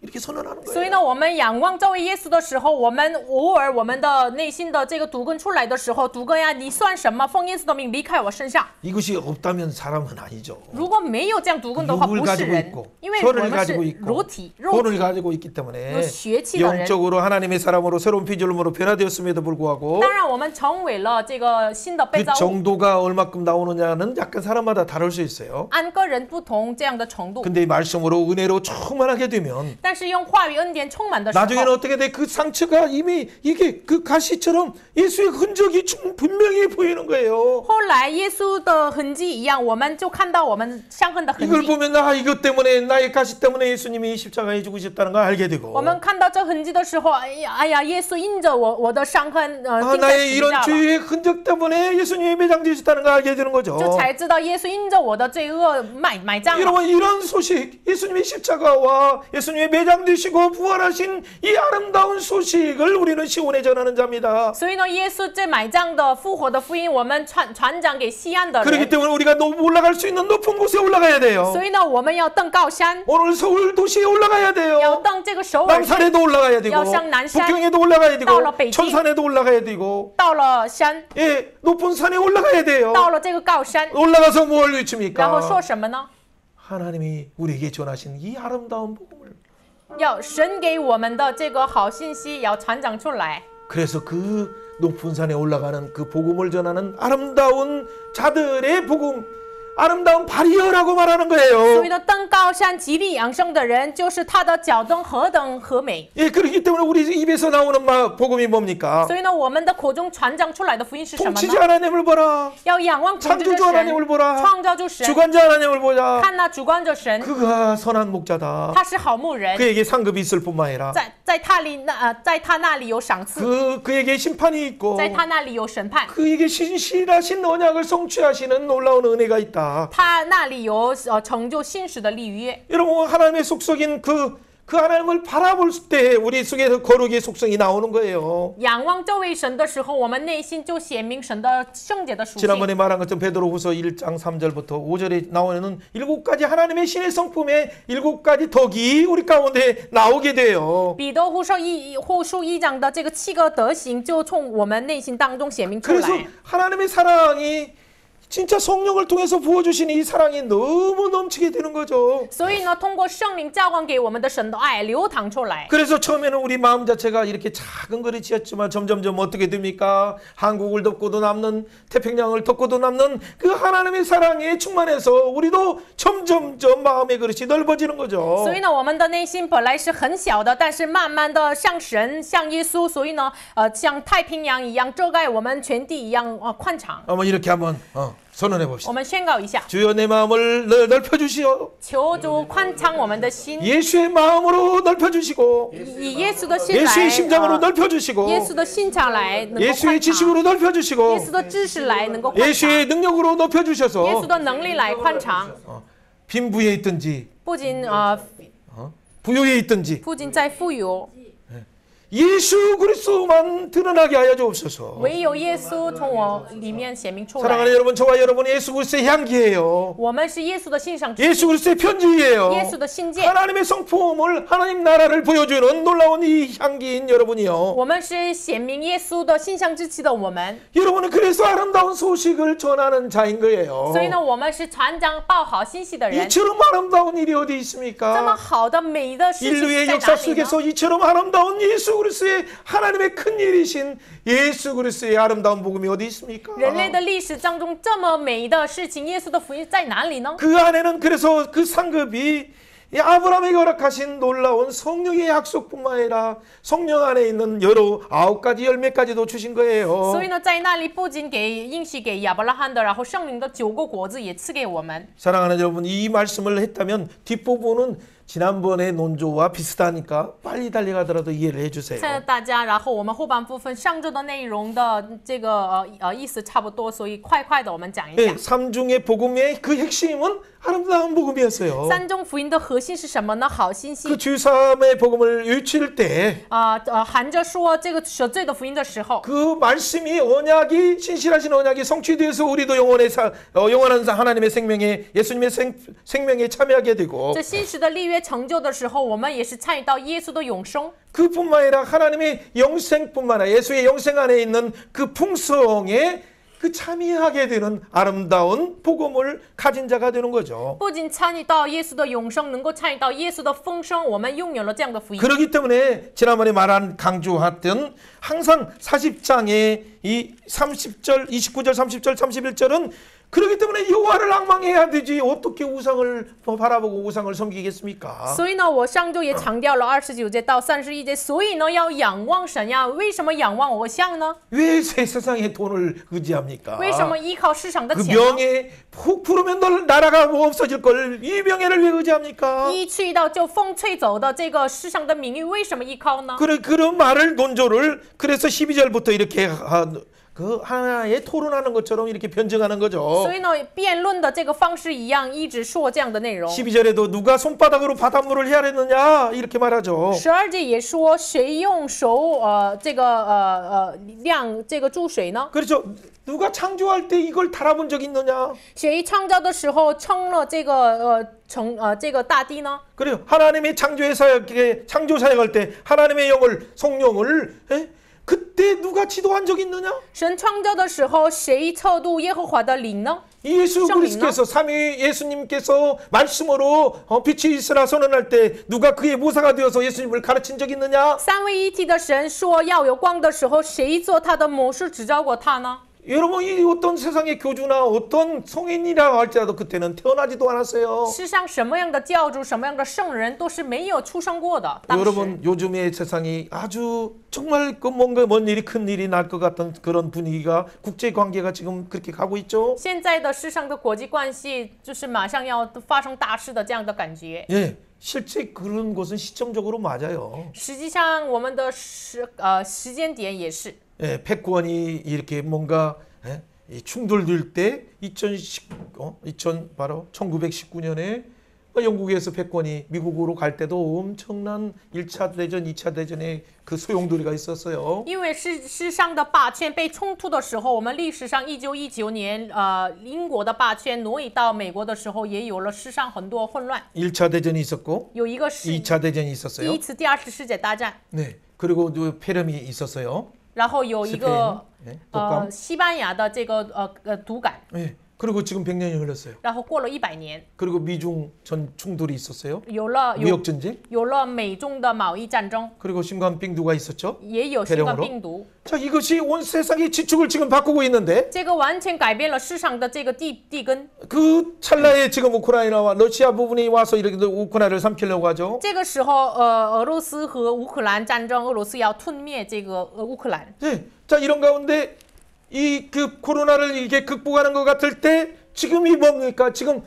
이렇게 선언하는 所以 거예요. 呢，我们仰望这位耶稣的时候，我们偶尔我们的内心的这个毒根出来的时候，毒根呀，你算什么？奉耶稣的名离开我身上。 이것이 없다면 사람은 아니죠. 如果没有这样毒根的话， 육을 不是 가지고 人 있고 ，因为我 혀를 们是 가지고 있고 肉体 혼을 가지고 있기 때문에 有血气的人。 영적으로 하나님의 사람으로 새로운 피조물로 변화되었음에도 불구하고 当然，我们成为了这个新的被 그 造物， 정도가 얼마큼 나오느냐는 약간 사람마다 다를 수 있어요. 按个人不同这样的程度。 근데 이 말씀으로 은혜로 충만하게 되면 但是用话语恩典充满的时候， 나중에는 어떻게 돼? 그 상처가 이미 이게 그 가시처럼 예수의 흔적이 분명히 보이는 거예요. 后来耶稣的痕迹一样，我们就看到我们伤痕的痕 이걸 迹。 보면 이것 때문에 나의 가시 때문에 예수님이 십자가에 죽으셨다는 걸 알게 되고 我们看到这痕迹的时候，哎呀，耶稣因着我的伤痕，钉在 나의 十字 이런 架了， 죄의 흔적 때문에 예수님이 매장되셨다는 걸 알게 되는 거죠. 就才知道耶稣因着我的罪恶埋葬了。 여러분 이런 소식 예수님의 십자가와 예수님의 매장되시고 부활하신 이 아름다운 소식을 우리는 시온에 전하는 자입니다. 所以呢，耶稣这埋葬的复活的福音，我们传讲给西安的 그렇기 人。 때문에 우리가 올라갈 수 있는 높은 곳에 올라가야 돼요. 所以呢，我们要登高山， 오늘 서울 도시에 올라가야 要 돼요. 登这个首尔山， 남산에도 올라가야 되고 여상 난산, 북경에도 올라가야 되고 따라 베이징. 천산에도 올라가야 되고 到了山， 예, 높은 산에 올라가야 돼요. 到了这个高山， 올라가서 뭘 然后 외칩니까? 说什么呢？ 하나님이 우리에게 전하신 이 아름다운 복음을 要神给我们的这个好信息要传讲出来。 그래서 그 높은 산에 올라가는 그 복음을 전하는 아름다운 자들의 복음 아름다운 바리어라고 말하는 所 거예요. 以呢，登高山极力养生的人，就是他的脚蹬何等和美。 예, 그렇기 때문에 우리 입에서 나오는 복음이 뭡니까? 所以呢，我们的口中传讲出来的福音是什么 통치자 呢？ 하나님을 보라. 要仰望统治者 창조주 하나님을 神， 보라. 创造主神， 주관자 하나님을 보자. 看那主观者神， 그가 선한 목자다. 他是好牧人， 그에게 상급이 있을 뿐만 아니라 在他那里有赏赐， 그에게 심판이 있고 在他那里有审判， 그에게 신실하신 언약을 성취하시는 놀라운 은혜가 있다. 他那里有成就信实的立约。 여러분 하나님의 속성인 그 하나님을 바라볼 때 우리 속에서 거룩의 속성이 나오는 거예요. 仰望这位神的时候，我们内心就显明神的圣洁的属性。 지난번에 말한 것처럼 베드로후서 1장 3절부터 5절에 나오는 7가지 하나님의 신의 성품의 7가지 덕이 우리 가운데 나오게 돼요. 彼得후书一章的这个7个德行，就从我们内心当中显明出 그래서 来。 하나님의 사랑이 진짜 성령을 통해서 부어주신 이 사랑이 너무 넘치게 되는 거죠. 所以呢，通过圣灵浇灌给我们的神的爱流淌出来。 그래서 처음에는 우리 마음 자체가 이렇게 작은 거리치였지만 점점점 어떻게 됩니까? 한국을 덮고도 남는 태평양을 덮고도 남는 그 하나님의 사랑에 충만해서 우리도 점점점 마음의 그릇이 넓어지는 거죠. 所以呢，我们的内心本来是很小的，但是慢慢的像神、像耶稣，所以呢，像太平洋一样遮盖我们全地一样宽敞。 한번 이렇게 한번 선언해 我 봅시다. 们宣告一下， 주여 내 마음을 넓혀 주시오. 求主宽敞我们的心， 예수의 마음으로 넓혀 주시고 以耶稣的心来， 예수의 심장으로 넓혀 주시고 耶稣的心肠来能够 예수의 宽敞， 지식으로 넓혀 耶 주시고 稣的知识来能够宽敞， 예수의 능력으로 높여 耶稣 주셔서 的能力来宽敞。 빈부에 있든지 不仅부요에 있든지 不仅在富有， 예수 그리스도만 드러나게 하여 주옵소서. 唯有耶稣从我里面显明出来。 사랑하는 여러분, 저와 여러분은 예수 그리스도의 향기예요. 我们是耶稣的信上之 예수 그리스도의 편지예요. 耶稣的信件， 하나님의 성품을 하나님 나라를 보여주는 놀라운 이 향기인 여러분이요. 我们是显明耶稣的信上之气的我们。 여러분은 그래서 아름다운 소식을 전하는 자인 거예요. 所以呢，我们是传讲报好信息的人。 이처럼 아름다운 일이 어디 这么 있습니까? 好的美的事情是 인류의 在 역사 哪里 속에서 呢？ 이처럼 아름다운 예수 그리스도의 하나님의 큰 일이신 예수 그리스도의 아름다운 복음이 어디 있습니까? 人类的历史当中这么美的事情，耶稣的福音在哪里呢？ 그 안에는 그래서 그 상급이 이 아브라함에게 허락하신 놀라운 성령의 약속뿐만 아니라 성령 안에 있는 여러 9가지 열매까지도 주신 거예요. 所以呢，在那里不仅应许给亚伯拉罕的，然后圣灵的9个果子也赐给我们。 사랑하는 여러분, 이 말씀을 했다면 뒷부분은 지난번의 논조와 비슷하니까 빨리 달려가더라도 이해를 해주세요. 亲爱的大家，然后我们后半部分上周的内容的这个意思差不多，所以快的我们讲一 네, 讲。 삼중의 복음의 그 핵심은 아름다운 복음이었어요. 三中福音的核心是什么呢？好信息 그 주삼의 복음을 외칠 때 含着说这个舍罪的福音的时候， 그 말씀이 언약이 신실하신 언약이 성취돼서 우리도 영원한 하나님의 생명에 예수님의 생명에 참여하게 되고 这新时的立约成就的时候，我们也是参与到耶稣的永生。 그뿐만 아니라 하나님의 영생뿐만 아니라 예수의 영생 안에 있는 그 풍성에 그 참여하게 되는 아름다운 복음을 가진 자가 되는 거죠. 不仅参与到耶稣的永生，能够参与到耶稣的丰盛，我们拥有了这样的福音。 그렇기 때문에 지난번에 강조했던 항상 40장의 이 30절, 29절, 30절, 31절은 그렇기 때문에 여호와를 앙망해야 되지 어떻게 우상을 바라보고 우상을 섬기겠습니까? 所以呢，我上周也强调了29节到31节，所以呢要仰望神呀。为什么仰望偶像呢？ 왜 세상의 돈을 의지합니까? 为什么依靠市场的 그 钱呢？ 명예 훅 부르면 나라가 뭐 없어질 걸 이 명예를 왜 의지합니까? 一去到就风吹走的这个世上的名誉，为什么依靠呢？ 그런 말을 논조를 그래서 12절부터 이렇게 그 하나의 토론하는 것처럼 이렇게 변증하는 거죠. 所以呢，辩论的这个方式一样，一直说这样的内容。 12절에도 누가 손바닥으로 바닷물을 헤아렸느냐 이렇게 말하죠. 12节也说，谁用手量这个注水呢？ 그렇죠. 누가 창조할 때 이걸 달아본 적 있느냐? 谁创造的时候称了这个大地呢？ 그래요. 하나님의 창조 사역할 때 하나님의 영을 성령을 그때 누가 지도한 적 있느냐? 神创造的时候，谁测度耶和华的灵呢？ 예수 그리스도께서 삼위 예수님께서 말씀으로 빛이 있으라 선언할 때 누가 그의 모사가 되어서 예수님을 가르친 적 있느냐? 三位一体的神说要有光的时候，谁做他的谋士指教过他呢？ 여러분 이 어떤 세상의 교주나 어떤 성인이라고 할지라도 그때는 태어나지도 않았어요. 世上什么样的教主、什么样的圣人都是没有出生过的。当时 여러분 요즘의 세상이 아주 정말 그 뭔가 먼 일이 큰 일이 날 것 같은 그런 분위기가 국제 관계가 지금 그렇게 가고 있죠. 现在的世上的国际关系就是马上要发生大事的这样的感觉。 예, 실제 그런 것은 시점적으로 맞아요. 实际上，我们的时间点也是。 예, 패권이 이렇게 뭔가 이 충돌될 때 바로 1919년에 영국에서 패권이 미국으로 갈 때도 엄청난 1차 대전, 2차 대전의 그 소용돌이가 있었어요. 因为世上的霸权被冲突的时候，我们历史上1919年，英国的霸权挪移到美国的时候，也有了世上很多混乱。 1차 대전이 있었고 有一个是 2차 대전이 第 있었어요. 一次、第二次世界大战， 네, 그리고 또 폐렴이 있었어요. 然后有一个 네, 독감. 西班牙的这个毒感， 네, 그리고 지금 100년이 흘렀어요. 然后过了100年， 그리고 미중 전 충돌이 있었어요. 有了 무역 전쟁. 美中的贸易战争， 그리고 심관病毒가 있었죠. 也有新冠病毒。 자, 이것이 온 세상의 지축을 지금 바꾸고 있는데 这个完全改变了世上的这个地根。 그 찰나에 지금 우크라이나와 러시아 부분이 와서 이렇게 우크라이나를 삼키려고 하죠. 这个时候，俄罗斯和乌克兰战争，俄罗斯要吞灭这个乌克兰。 네. 자, 이런 가운데 이 그 코로나를 이게 극복하는 것 같을 때 지금이 뭡니까? 지금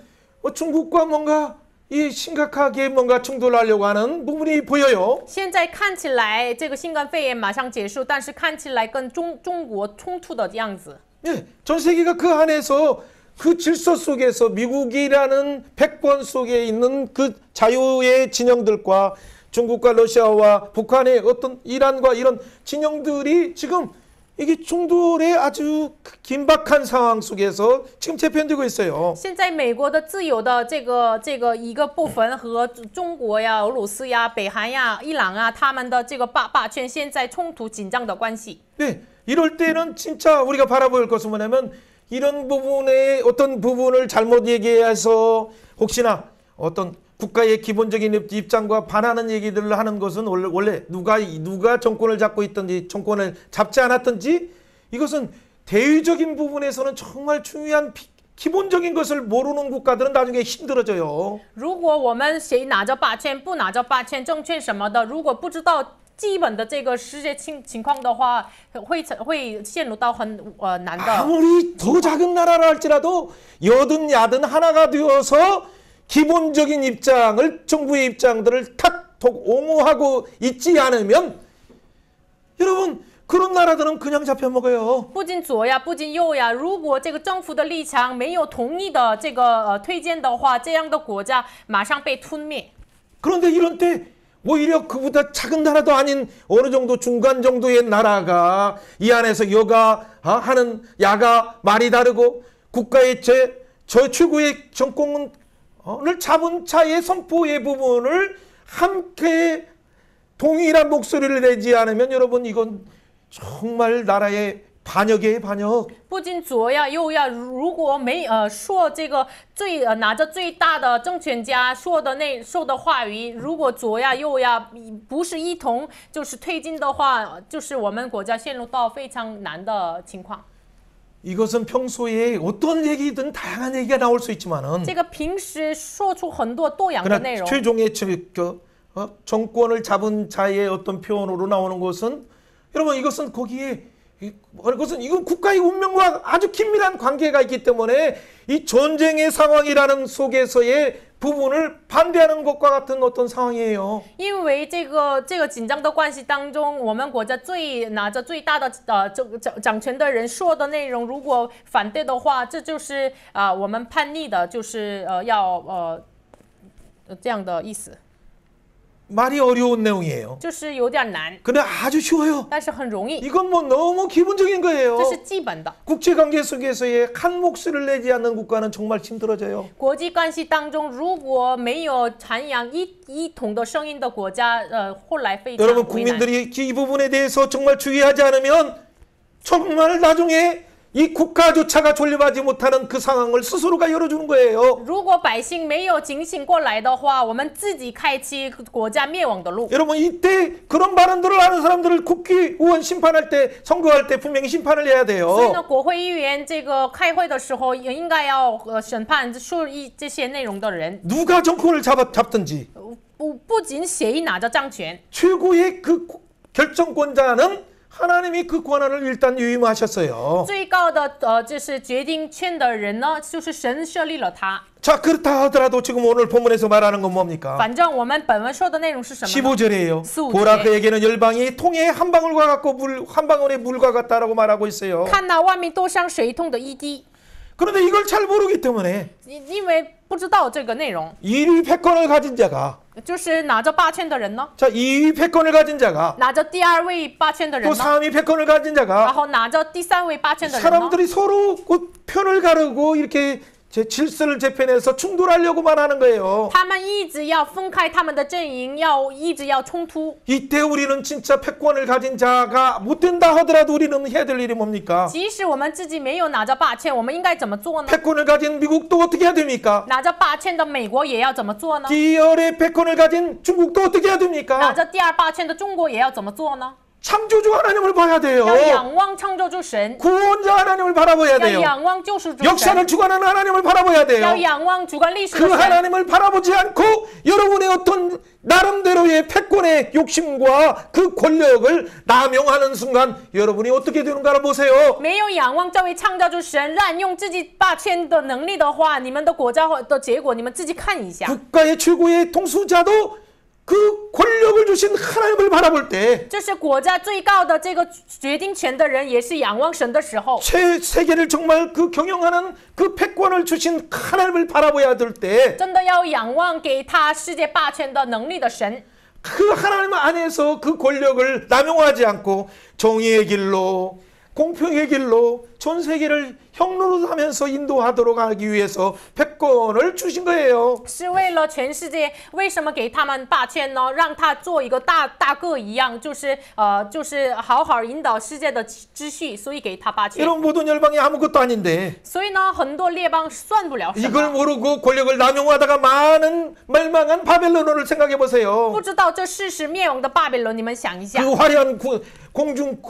중국과 뭔가 이 심각하게 뭔가 충돌하려고 하는 부분이 보여요. 现在看起来，这个新冠肺炎马上结束，但是看起来跟中国冲突的样子。 네, 전 세계가 그 안에서 그 질서 속에서 미국이라는 패권 속에 있는 그 자유의 진영들과 중국과 러시아와 북한의 어떤 이란과 이런 진영들이 지금 이게 충돌의 아주 긴박한 상황 속에서 지금 재편되고 있어요. 现在美国的自由的这个一个部分和中国呀、俄罗斯呀、北韩呀、伊朗啊，他们的这个霸权现在冲突紧张的关系。 네, 이럴 때는 진짜 우리가 바라볼 것은 뭐냐면 이런 부분의 어떤 부분을 잘못 얘기해서 혹시나 어떤 국가의 기본적인 입장과 반하는 얘기들을 하는 것은 원래 누가 정권을 잡고 있든지 정권을 잡지 않았든지 이것은 대의적인 부분에서는 정말 중요한 기본적인 것을 모르는 국가들은 나중에 힘들어져요. 如果我们谁拿着霸权，不拿着霸权证券什么的，如果不知道基本的这个世界情况的话，会陷入到很难的。 아무리 더 작은 나라라 할지라도 여든 야든 하나가 되어서 기본적인 입장을 정부의 입장들을 탁톡 옹호하고 있지 않으면 여러분 그런 나라들은 그냥 잡혀먹어요. 不仅左呀，不仅右呀，如果这个政府的立场没有同意的这个推荐的话，这样的国家马上被吞灭。 그런데 이런 때 오히려 그보다 작은 나라도 아닌 어느 정도 중간 정도의 나라가 이 안에서 여가 하는 야가 말이 다르고 국가의 저 최고의 정권을 잡은 차의 선포의 부분을 함께 동일한 목소리를 내지 않으면 여러분 이건 정말 나라의 반역의 반역. 不仅左呀右呀，如果没说这个拿着最大的政权家说的话语，如果左呀右呀不是一同就是推进的话，就是我们国家陷入到非常难的情况。 이것은 평소에 어떤 얘기든 다양한 얘기가 나올 수 있지만은 这个平时说出很多多样的内 그러나 容， 최종의 정권을 잡은 자의 어떤 표현으로 나오는 것은 여러분 이것은 거기에 이건 국가의 운명과 아주 긴밀한 관계가 있기 때문에 이 전쟁의 상황이라는 속에서의 부분을 반대하는 것과 같은 어떤 상황이에요. 因为这个紧张的关系当中，我们国家拿着最大的掌权的人说的内容，如果反对的话，这就是我们叛逆的，就是要这样的意思， 말이 어려운 내용이에요. 就是有点难， 근데 아주 쉬워요. 但是很容易， 이건 뭐 너무 기본적인 거예요. 这是基本的。 국제관계 속에서의 한 목소리를 내지 않는 국가는 정말 힘들어져요. 国际关系当中，如果没有传扬一统的声音的国家，后来非常 여러분 为难。 국민들이 이 부분에 대해서 정말 주의하지 않으면 정말 나중에 이 국가조차가 존립하지 못하는 그 상황을 스스로가 열어주는 거예요. 如果百姓没有警醒过来的话，我们自己开启国家灭亡的路。 여러분 이때 그런 발언들을 하는 사람들을 국회의원 심판할 때 선거할 때 분명히 심판을 해야 所以 돼요. 呢，国会议员这个开会的时候，也应该要审判说这些内容的人。 누가 정권을 잡든지 不仅谁拿着政权， 최고의 그 결정권자는 하나님이 그 권한을 일단 유임하셨어요. 最高的就是决定权的人呢，就是神设立了他。 자 그렇다 하더라도 지금 오늘 본문에서 말하는 건 뭡니까? 反正我们本文说的内容是什么呢？ 15절이에요. 15절. 보라 그에게는 열방이 통에 한 방울과 같고 한 방울의 물과 같다라고 말하고 있어요. 看那万民都像水桶的一滴， 그런데 이걸 잘 모르기 때문에 因为不知道这个内容， 1위 패권을 가진 자가 就是拿着霸权的人呢， 자 2위 패권을 가진 자가 拿着第二位霸权的人 또 呢， 3위 패권을 가진 然 자가 后拿着第三位霸权的人呢， 사람들이 서로 그 편을 가르고 이렇게 질서를 재편해서 충돌하려고만 하는 거예요. 他们一直要分开他们的阵营，一直要冲突。 이때 우리는 진짜 패권을 가진 자가 못 된다 하더라도 우리는 해야 될 일이 뭡니까? 即使我们自己没有拿着霸权，我们应该怎么做呢？ 패권을 가진 미국도 어떻게 해야 됩니까? 拿着霸权的美国也要怎么做呢？ 디열의 패권을 가진 중국도 어떻게 해야 拿 됩니까? 着第二霸权的中国也要怎么做呢？ 창조주 하나님을 봐야 돼요. 要仰望창조주神， 구원자 하나님을 바라봐야 要 돼요. 仰望救赎主 역사를 神， 주관하는 하나님을 바라봐야 要 돼요. 仰望主观历史 그 的神。 하나님을 바라보지 않고 여러분의 어떤 나름대로의 패권의 욕심과 그 권력을 남용하는 순간 여러분이 어떻게 되는가를 보세요. 没有仰望这位创造主神，滥用自己霸权的能力的话，你们的国家的结果，你们自己看一下。 국가의 최고의 통수자도 그 권력을 주신 하나님을 바라볼 때 这是国家最高的这个决定权的人，也是仰望神的时候。 세계를 정말 그 경영하는 그 패권을 주신 하나님을 바라봐야 될 때 真的要仰望给他世界霸权的能力的神。 그 하나님 안에서 그 권력을 남용하지 않고 정의의 길로 공평의 길로 전 세계를 형로하면서 인도하도록 하기 위해서 패권을 주신 거예요. 是为了全世界，为什么给他们霸权呢？让他做一个大个一样，就是好好引导世界的秩序，所以给他霸权。 이런 모든 열방이 아무것도 아닌데 所以呢，很多列邦算不了什 이걸 么。 모르고 권력을 남용하다가 많은 멸망한 바벨론을 생각해 보세요. 不知道这事实灭亡的巴比伦，你们想一下， 그 화려한 공중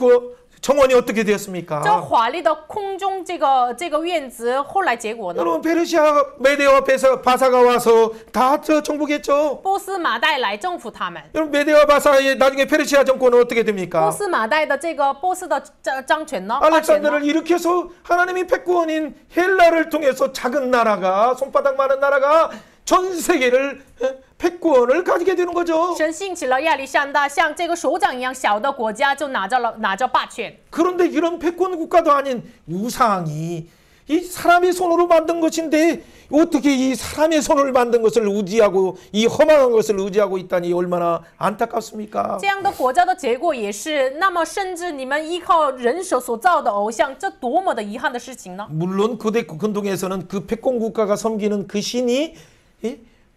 정원이 어떻게 되었습니까? 这华丽的空中这个院子，后来结果呢？ 여러분 페르시아 메데와 바사가 와서 다 정복했죠. 波斯马代来征服他们。 여러분 메데와 바사의 나중에 페르시아 정권은 어떻게 波 됩니까? 斯马代的这个波斯的掌权呢？霸权呢？ 알렉산더를 일으켜서 하나님이 패권인 헬라를 통해서 작은 나라가 손바닥만한 나라가 전 세계를 패권을 가지게 되는 거죠. 神兴起了亚历山大，像这个手掌一样小的国家就拿着霸权。 그런데 이런 패권 국가도 아닌 우상이 이 사람의 손으로 만든 것인데 어떻게 이 사람의 손을 만든 것을 의지하고 이 험한 것을 의지하고 있다니 얼마나 안타깝습니까? 这样的国家的结果也是，那么甚至你们依靠人手所造的偶像，这多么的遗憾的事情呢？ 물론 고대 근동에서는 그 패권 국가가 섬기는 그 신이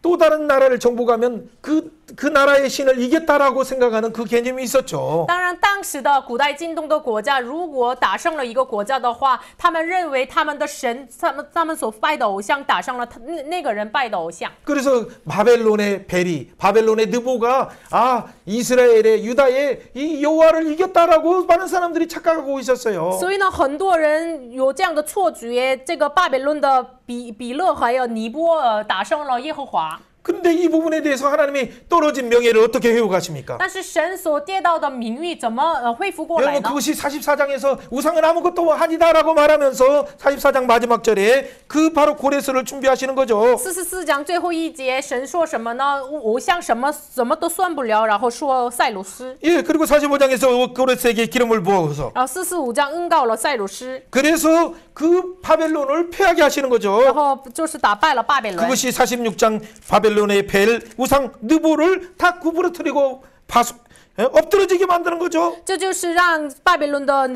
또 다른 나라를 정복하면 그 나라의 신을 이겼다라고 생각하는 그 개념이 있었죠. 当然，当时的古代近东的国家，如果打胜了一个国家的话，他们认为他们的神，他们所拜的偶像打胜了那个人拜的偶像。 그래서 바벨론의 베리, 바벨론의 느보가 이스라엘의 유다의 이 여호와를 이겼다라고 많은 사람들이 착각하고 있었어요. 所以呢，很多人有这样的错觉，这个巴比伦的比勒还有尼波尔打胜了耶和华。 근데 이 부분에 대해서 하나님이 떨어진 명예를 어떻게 회복하십니까? 但是神所跌到的名誉怎么恢复过来 여러분 呢？ 그것이 44장에서 우상은 아무것도 아니다라고 말하면서 44장 마지막 절에 그 바로 고레스를 준비하시는 거죠. 44章最后一节，神说什么呢？偶像什么都算不了，然后说塞鲁斯。 예, 그리고 45장에서 고레스에게 기름을 부어서 然后45章恩告了塞鲁斯， 그래서 그 바벨론을 패하게 하시는 然 거죠. 后就是打败了巴比伦。 그것이 46장 바벨론의 벨 우상 느보를 다 구부러뜨리고 엎드러지게 만드는 거죠. 这就是让巴比伦的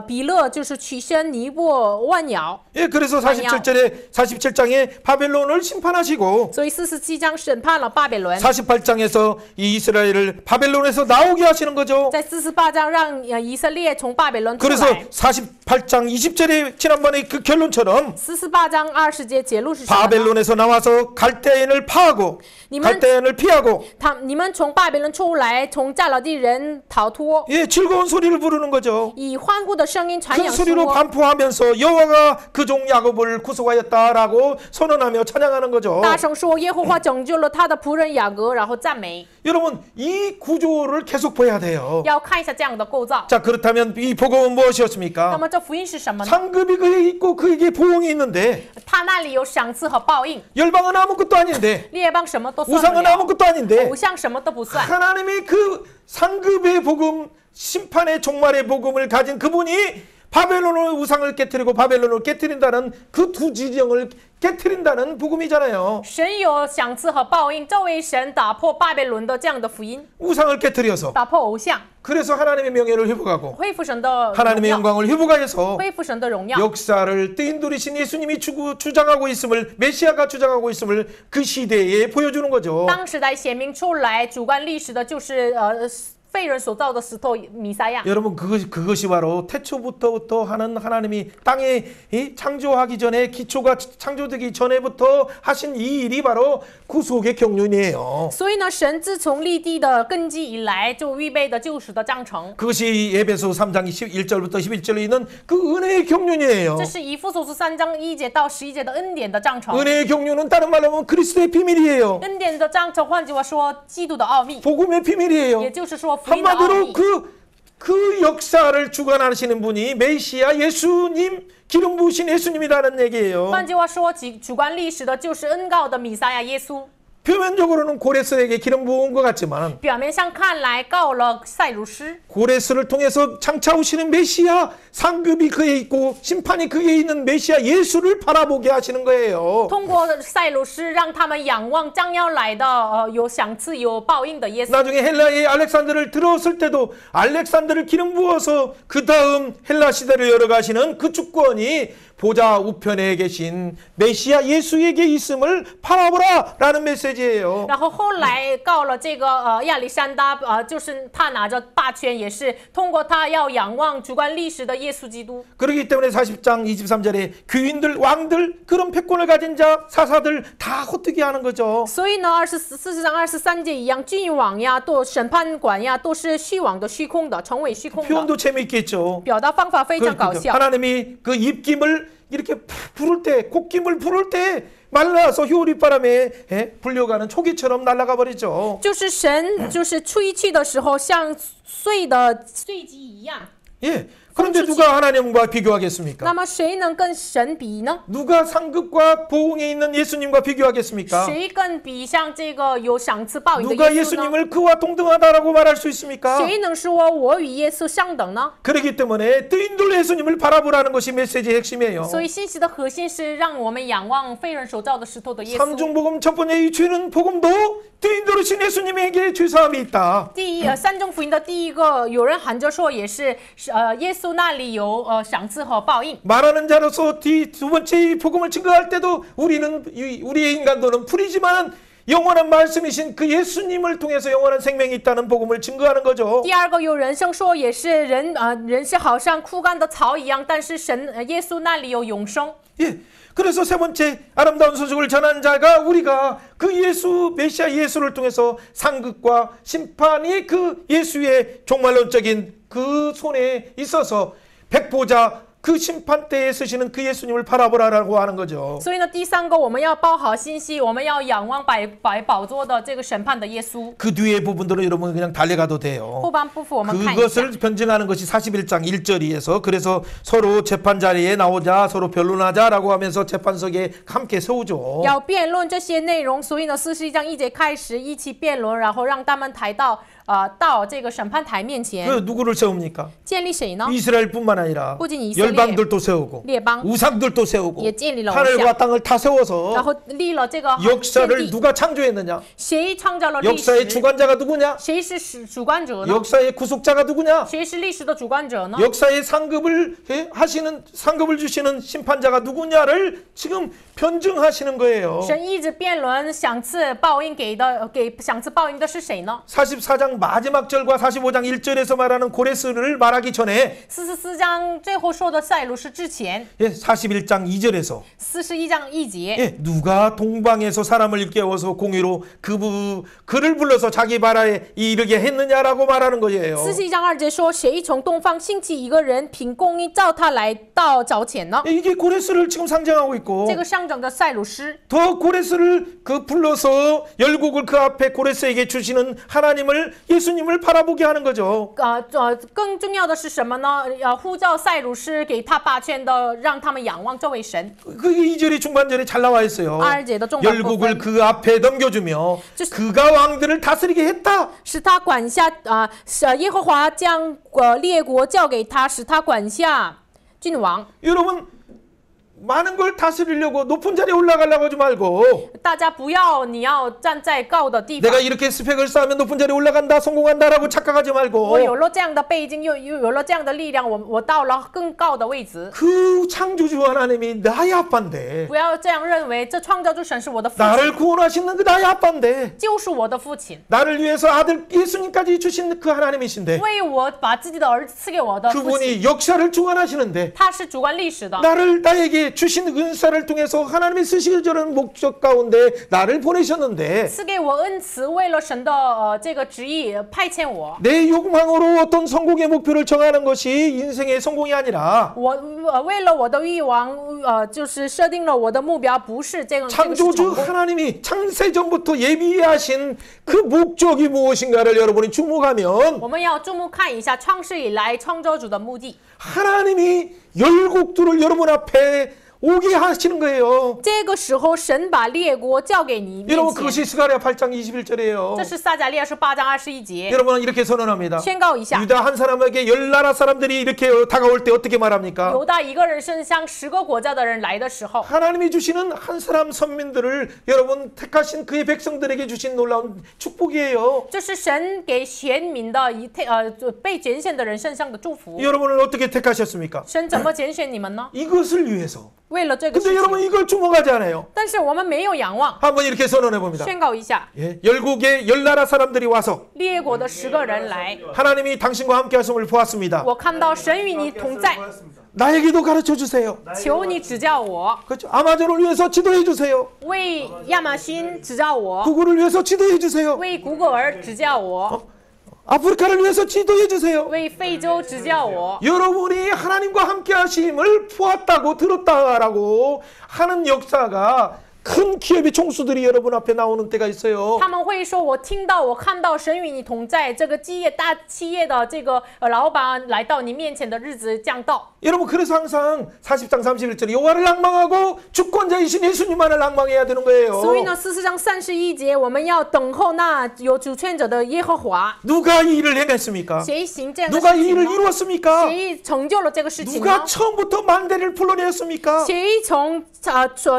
比勒就是取身尼泊万摇。 예, 그래서 47장에 바벨론을 심판하시고 所以47章审判了巴比伦， 48장에서 이 이스라엘을 바벨론에서 나오게 하시는 거죠. 在48章让以色列从巴比伦出 그래서 来。 48장 20절에 지난번에 그 결론처럼 48章20节结论是什么呢？ 바벨론에서 나와서 갈대인을 파하고 갈대인을 피하고 你们从巴比伦出来，从加勒底人逃脱， 예, 즐거운 소리를 부르는 거죠. 以欢呼的声音传 큰 扬 소리로 说。 반포하면서 여호와가 그 종 야곱을 구속하였다라고 선언하며 찬양하는 거죠. 大声说耶和华拯救了他的仆人雅各，然后赞美。 여러분 이 구조를 계속 봐야 돼요. 要看一下这样的构造。 자, 그렇다면 이 복음은 那 무엇이었습니까? 么这福音是什么呢？ 상급이 그에 있고 그에게 보응이 있는데 他那里有赏赐和报应， 열방은 아무것도 아닌데 列邦什么都算不 우상은 了， 아무것도 아닌데 偶像什么都不算。 하나님이 그 상급의 복음 심판의 종말의 복음을 가진 그분이 바벨론의 우상을 깨뜨리고 바벨론을 깨뜨린다는 그 두 지령을 깨뜨린다는 복음이잖아요. 神有赏赐和报应，这位神打破巴比伦的这样的福音， 우상을 깨뜨려서 打破偶像， 그래서 하나님의 명예를 회복하고 恢复神的 하나님의 荣耀， 영광을 회복하여서 恢复神的荣耀。 역사를 뜨인돌이신 예수님이 주장하고 있음을 메시아가 주장하고 있음을 그 시대에 보여주는 거죠. 当时代显明出来，主观历史的就是废人所造的石头弥赛亚。 여러분 그것이 바로 태초부터 하는 하나님이 땅에 창조하기 전에 기초가 창조되기 전에부터 하신 이 일이 바로 구속의 경륜이에요. 所以呢，神自从立地的根基以来，就预备的救赎的章程。 그것이 에베소 3장 1절부터 11절에 있는 그 은혜의 경륜이에요. 这是以弗所书3章1节到11节的恩典的章程。 은혜의 경륜은 다른 말로 하면 그리스도의 비밀이에요. 恩典的章程，换句话说，基督的奥秘， 복음의 비밀이에요. 也就是说福音的奥 한마디로 秘。 그 역사를 주관하시는 분이 메시아 예수님 기름 부으신 예수님이라는 얘기예요. 换句话说，主观历史的就是恩告的弥赛亚耶稣。 표면적으로는 고레스에게 기름 부은 것 같지만 表面上看来告了塞鲁斯， 고레스를 통해서 창차 오시는 메시아 상급이 그에 있고 심판이 그에 있는 메시아 예수를 바라보게 하시는 거예요. 通过塞鲁斯让他们仰望将要来的有赏赐有报应的耶稣。 나중에 헬라의 알렉산더를 들어왔을 때도 알렉산더를 기름 부어서 그 다음 헬라 시대를 열어가시는 그 주권이 보좌 우편에 계신 메시아 예수에게 있음을 바라보라라는 메시지예요. 然后后来告了这个亚历山大，就是他拿着大权，也是通过他要仰望主观历史的耶稣基督。 그렇기 때문에 40장 23절에 귀인들, 왕들, 그런 패권을 가진 자, 사사들 다 헛되게 하는 거죠. 所以呢，40章23节一样，君王呀，都审判官呀，都是虚妄的、虚空的，成为虚空的。 표현도 재미있겠죠. 表达方法非常搞笑。 하나님이 그 입김을 이렇게 부를 때, 콧김을 부를 때 말라서 효리바람에 불려가는 초기처럼 날아가 버리죠. 就是神，就是吹气的时候，像碎鸡一样。 예. 그런데 누가 하나님과 비교하겠습니까? 那么谁能跟神比呢？ 누가 상급과 보응에 있는 예수님과 비교하겠습니까? 谁更比像这个有赏赐报应的 누가 耶稣呢？ 예수님을 그와 동등하다라고 말할 수 있습니까? 谁能说我与耶稣相等呢？ 그렇기 때문에 뜨인돌 예수님을 바라보라는 것이 메시지의 핵심이에요. 所以信息的核心是让我们仰望非人手造的石头的耶稣。 삼중복음 첫 번째 이 죄는 복음도 뜨인돌이신 예수님에게 죄사함이 있다. 三种福音的第一个，有人喊着说也是耶稣那里有赏赐和报应。 말하는 자로서 두 번째 이 복음을 증거할 때도 우리의 인간도는 풀이지만 영원한 말씀이신 그 예수님을 통해서 영원한 생명이 있다는 복음을 증거하는 거죠. 第二个有人生说也是人是好像枯干的草一样，但是耶稣那里有永生。 예. 그래서 세 번째 아름다운 소식을 전하는 자가 우리가 그 예수 메시아 예수를 통해서 상급과 심판이 그 예수의 종말론적인 그 손에 있어서 백보자 그 심판 때에 쓰시는 그 예수님을 바라보라라고 하는 거죠. 所以呢，第三个我们要报好信息，我们要仰望百宝座的这个审判的耶稣。 그 뒤에 부분들은 여러분 그냥 달려가도 돼요. 后半部分我们看一下。 그것을 변증하는 것이 41장 1절이에서 그래서 서로 재판 자리에 나오자 서로 변론하자라고 하면서 재판석에 함께 세우죠. 要辩论这些内容，所以呢，41章1节开始一起辩论，然后让他们抬到这个审判台面前。 그 누구를 세웁니까? 建立谁呢？ 이스라엘뿐만 아니라 不仅以色列 열방들도 세우고 列邦 우상들도 세우고 也建立了偶 하늘과 像， 땅을 다 然 세워서 后立了这个天 역사를 地。 누가 창조했느냐? 谁创造了历 역사의 史？ 주관자가 누구냐? 谁是主观者呢？ 역사의 구속자가 누구냐? 谁是历史的主观者呢？ 역사의 상급을 주시는 심판자가 누구냐를 지금 변증하시는 거예요. 神一直辩论赏赐报应给赏赐报应的是谁呢？ 44장 마지막 절과 45장 1절에서 말하는 고레스를 말하기 전에 44章最后说的塞鲁士之前， 41장 2절에서 41章1节， 누가 동방에서 사람을 깨워서 공의로 그를 불러서 자기 바라에 이르게 했느냐라고 말하는 거예요. 41章2节说，谁从东方兴起一个人，凭公义召他来到早前呢？ 이게 고레스를 지금 상징하고 있고 这个象征的塞鲁士， 더 고레스를 불러서 열국을 그 앞에 고레스에게 주시는 하나님을 예수님을 바라보게 하는 거죠. 更重要的是什么呢？呼召塞鲁士给他霸权的，让他们仰望这位神。 그 2절이 중반절에 잘 나와 있어요. 2节的中半部 열국을 分 그 앞에 넘겨주며 그가 왕들을 다스리게 했다. 使他管辖耶和华将列国交给他，使他管辖君王。 여러분 많은 걸 다스리려고 높은 자리에 올라가려고 하지 말고 大家不要，你要站在高的地方。 내가 이렇게 스펙을 쌓으면 높은 자리에 올라간다 성공한다라고 착각하지 말고 我有了这样的背景，又有了这样的力量，我到了更高的位置。 그 창조주 하나님이 나의 아빠인데 不要这样认为，这创造主神是我的父亲， 나를 구원하시는 그 나의 아빠인데 就是我的父亲， 나를 위해서 아들 예수님까지 주신 그 하나님이신데 为我把自己的儿子赐给我的父亲， 그분이 역사를 주관하시는데 他是主观历史的。 나에게 주신 은사를 통해서 하나님이 쓰시려는 목적 가운데 나를 보내셨는데 赐给我恩慈，为了神的这个旨意派遣我。 내 욕망으로 어떤 성공의 목표를 정하는 것이 인생의 성공이 아니라 我为了我的欲望，就是设定了我的目标，不是这个是 창조주 成功。 하나님이 창세전부터 예비하신 그 목적이 무엇인가를 여러분이 주목하면 我们要注目看一下创世以来创造主的目的。 하나님이 열국들을 여러분 앞에 오게 하시는 거예요. 这个时候，神把列国交给你面 여러분 前。 그것이 스가랴 8장 21절이에요. 这是撒迦利亚书8章21节， 여러분 이렇게 선언합니다. 宣告一下。 유다 한 사람에게 10나라 사람들이 이렇게 다가올 때 어떻게 말합니까? 犹大一个人身上10个国家的人来的时候， 하나님이 주시는 한 사람 선민들을 여러분 택하신 그의 백성들에게 주신 놀라운 축복이에요. 这是神给选民的被拣选的人身上的祝福。 여러분을 어떻게 택하셨습니까? 神怎么拣选你们呢？ 이것을 위해서. 为了这个 근데 事 여러분 情。 이걸 주목하지 않아요. 但是我们没有仰望， 한번 이렇게 선언해 봅니다. 宣告一下， 예, 열국의 10나라 사람들이 와서 列国的10个人来， 하나님이 당신과 함께 하심을 보았습니다. 我看到神与你同在， 나에게도 가르쳐 주세요. 求你指教我， 그렇죠? 아마존을 위해서 지도해 주세요. 为亚马逊指教我， 구글을 위해서 지도해 주세요. 为谷歌尔指教我， 아프리카를 위해서 지도해 주세요. 为非洲指教我。 여러분이 하나님과 함께 하심을 보았다고 들었다라고 하는 역사가 큰 기업의 총수들이 여러분 앞에 나오는 때가 있어요. 他们会说：“我听到，我看到神与你同在。”这个大企业的这个老板来到你面前的日子降到。 여러분 그래서 항상 40장 31절에 여호와를 낭망하고 주권자이신 예수님만을 낭망해야 되는 거예요. 所以呢，44章31节，我们要等候那有主权者的耶和华。 누가 이 일을 해냈습니까? 谁行这样的 누가 이 事情 일을 呢？ 이루었습니까? 谁成就了这个事情 누가 呢？ 처음부터 만대를 불러냈습니까? 谁从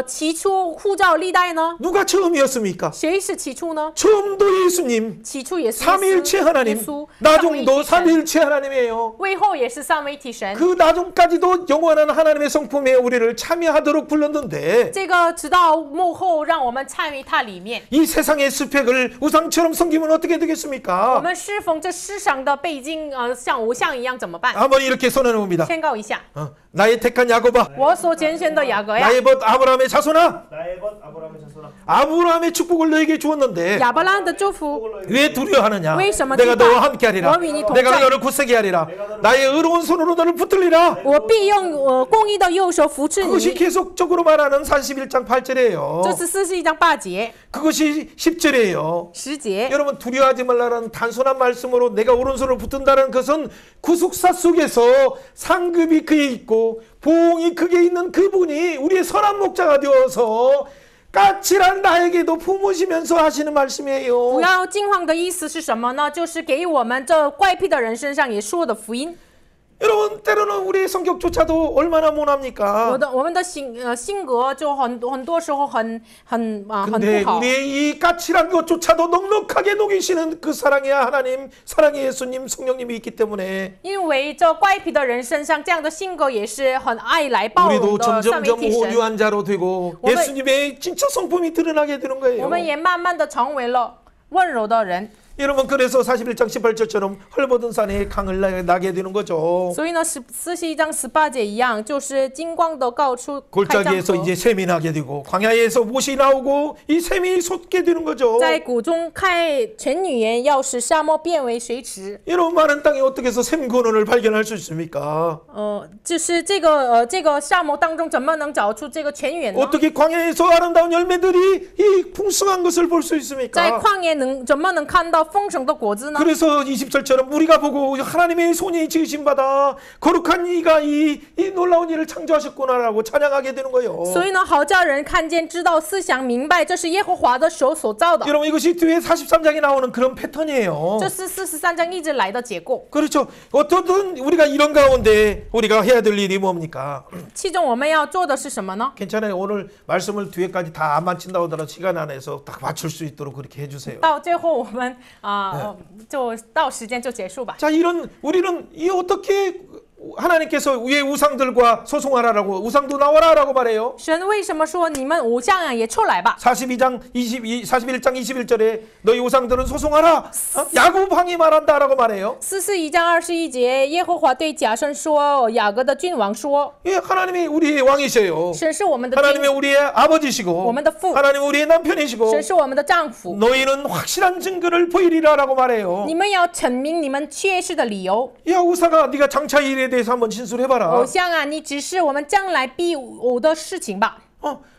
起初呼召历代呢？ 누가 처음이었습니까? 谁是起初呢？ 처음도 예수님, 起初也是 삼위일체 耶 하나님, 稣， 나중도 三位一体神， 삼위일체 하나님이에요. 位后也是三位一体神。 그 나중까지도 영원한 하나님의 성품에 우리를 참여하도록 불렀는데 这个直到幕后，让我们参与它里面。 이 세상의 스펙을 우상처럼 섬기면 어떻게 我 되겠습니까? 们侍奉这世上的背经，像偶像一样怎么办？ 한번 이렇게 선언해 봅니다. 宣告一下， 나의 택한 야곱아, 我所拣选的雅各呀， 나의 벗 아브라함의 자손아, 나의 벗 아브라함의 자손아 아브라함의 축복을 너에게 주었는데 亚伯拉罕的祝福， 왜 두려워하느냐? 为什么 내가 惧怕？ 너와 함께하리라. 我与你同 내가 在， 너를 굳세게 하리라. 나의 의로운 손으로 너를 붙들리라. 我必用公义的右手扶持 그것이 你。 계속적으로 말하는 41장 8절이에요. 这是41章8节、 그것이 10절이에요. 10节。 여러분 두려워하지 말라는 단순한 말씀으로 내가 오른손을 붙든다는 것은 구속사 속에서 상급이 그에 있고 보응이 그게 있는 그분이 우리의 선한 목자가 되어서 까칠한 나에게도 품으시면서 하시는 말씀이에요. 不要惊慌的意思是什么呢？就是给我们这怪癖的人身上也说的福音。 여러분 때로는 우리의 성격조차도 얼마나 모납니까? 我们的性格就很多时候很 근데 不好。 우리의 이 까칠한 것조차도 넉넉하게 녹이시는 그 사랑의 하나님, 사랑의 예수님, 성령님이 있기 때문에 因为这怪癖的人身上这样的性格也是很爱来包容 우리도 的三位 점점점 一体神， 온유한 자로 되고 오늘- 예수님의 진짜 성품이 드러나게 되는 我 거예요. 们也慢慢的成为了温柔的人。 여러분 그래서 41장 18절처럼 헐벗은 산에 강을 나게 되는 거죠. 所以呢，41章18节一样，就是金光的高处开张 골짜기에서 河， 이제 샘이 나게 되고 광야에서 못이 나오고 이 샘이 솟게 되는 거죠. 在谷中开泉女园，要使沙漠变为水池。 여러분 많은 땅에 어떻게 해서 샘 근원을 발견할 수 있습니까? 就是这个沙漠当中怎么能找出这个泉源呢？ 어떻게 광야에서 아름다운 열매들이 이 풍성한 것을 볼 수 在 있습니까? 旷野怎么能看到丰盛的果子呢？ 그래서 20절처럼 우리가 보고 하나님의 손이 지으신 바다 거룩한 이가 이 놀라운 일을 창조하셨구나라고 찬양하게 되는 거예요. 所以呢，好叫人看见、知道、思想、明白，这是耶和华的手所造的。 여러분 이것이 뒤에 43장에 나오는 그런 패턴이에요. 这是43章一直来的结构。 그렇죠. 어떻든 우리가 이런 가운데 우리가 해야 될 일이 뭡니까? 其中我们要做的是什么呢？ 괜찮아요. 오늘 말씀을 뒤에까지 다 안 마친다고 하더라도 시간 안에서 딱 맞출 수 있도록 그렇게 해주세요. 到最后我们就到时间就结束吧。 자, 우리는 이 어떻게 하나님께서 왜 우상들과 소송하라라고 우상도 나와라라고 말해요. 神为什么说你们偶像啊也出来吧？ 41장 21절에 너희 우상들은 소송하라. 야곱 왕이 말한다라고 말해요. 41章21节，耶和华对甲生说：“雅各的君王说， 예, 하나님이 우리의 왕이셔요. 神是我们的 하나님의 君， 우리의 아버지시고 我们的父， 하나님은 우리의 남편이시고 神是我们的丈夫。 너희는 확실한 증거를 보이리라라고 말해요. 你们要证明你们确实的理由。 야 우사가 네가 장차 일에 대해서 한번 진술해봐라. 偶像啊，你只是我们将来必偶的事情吧。”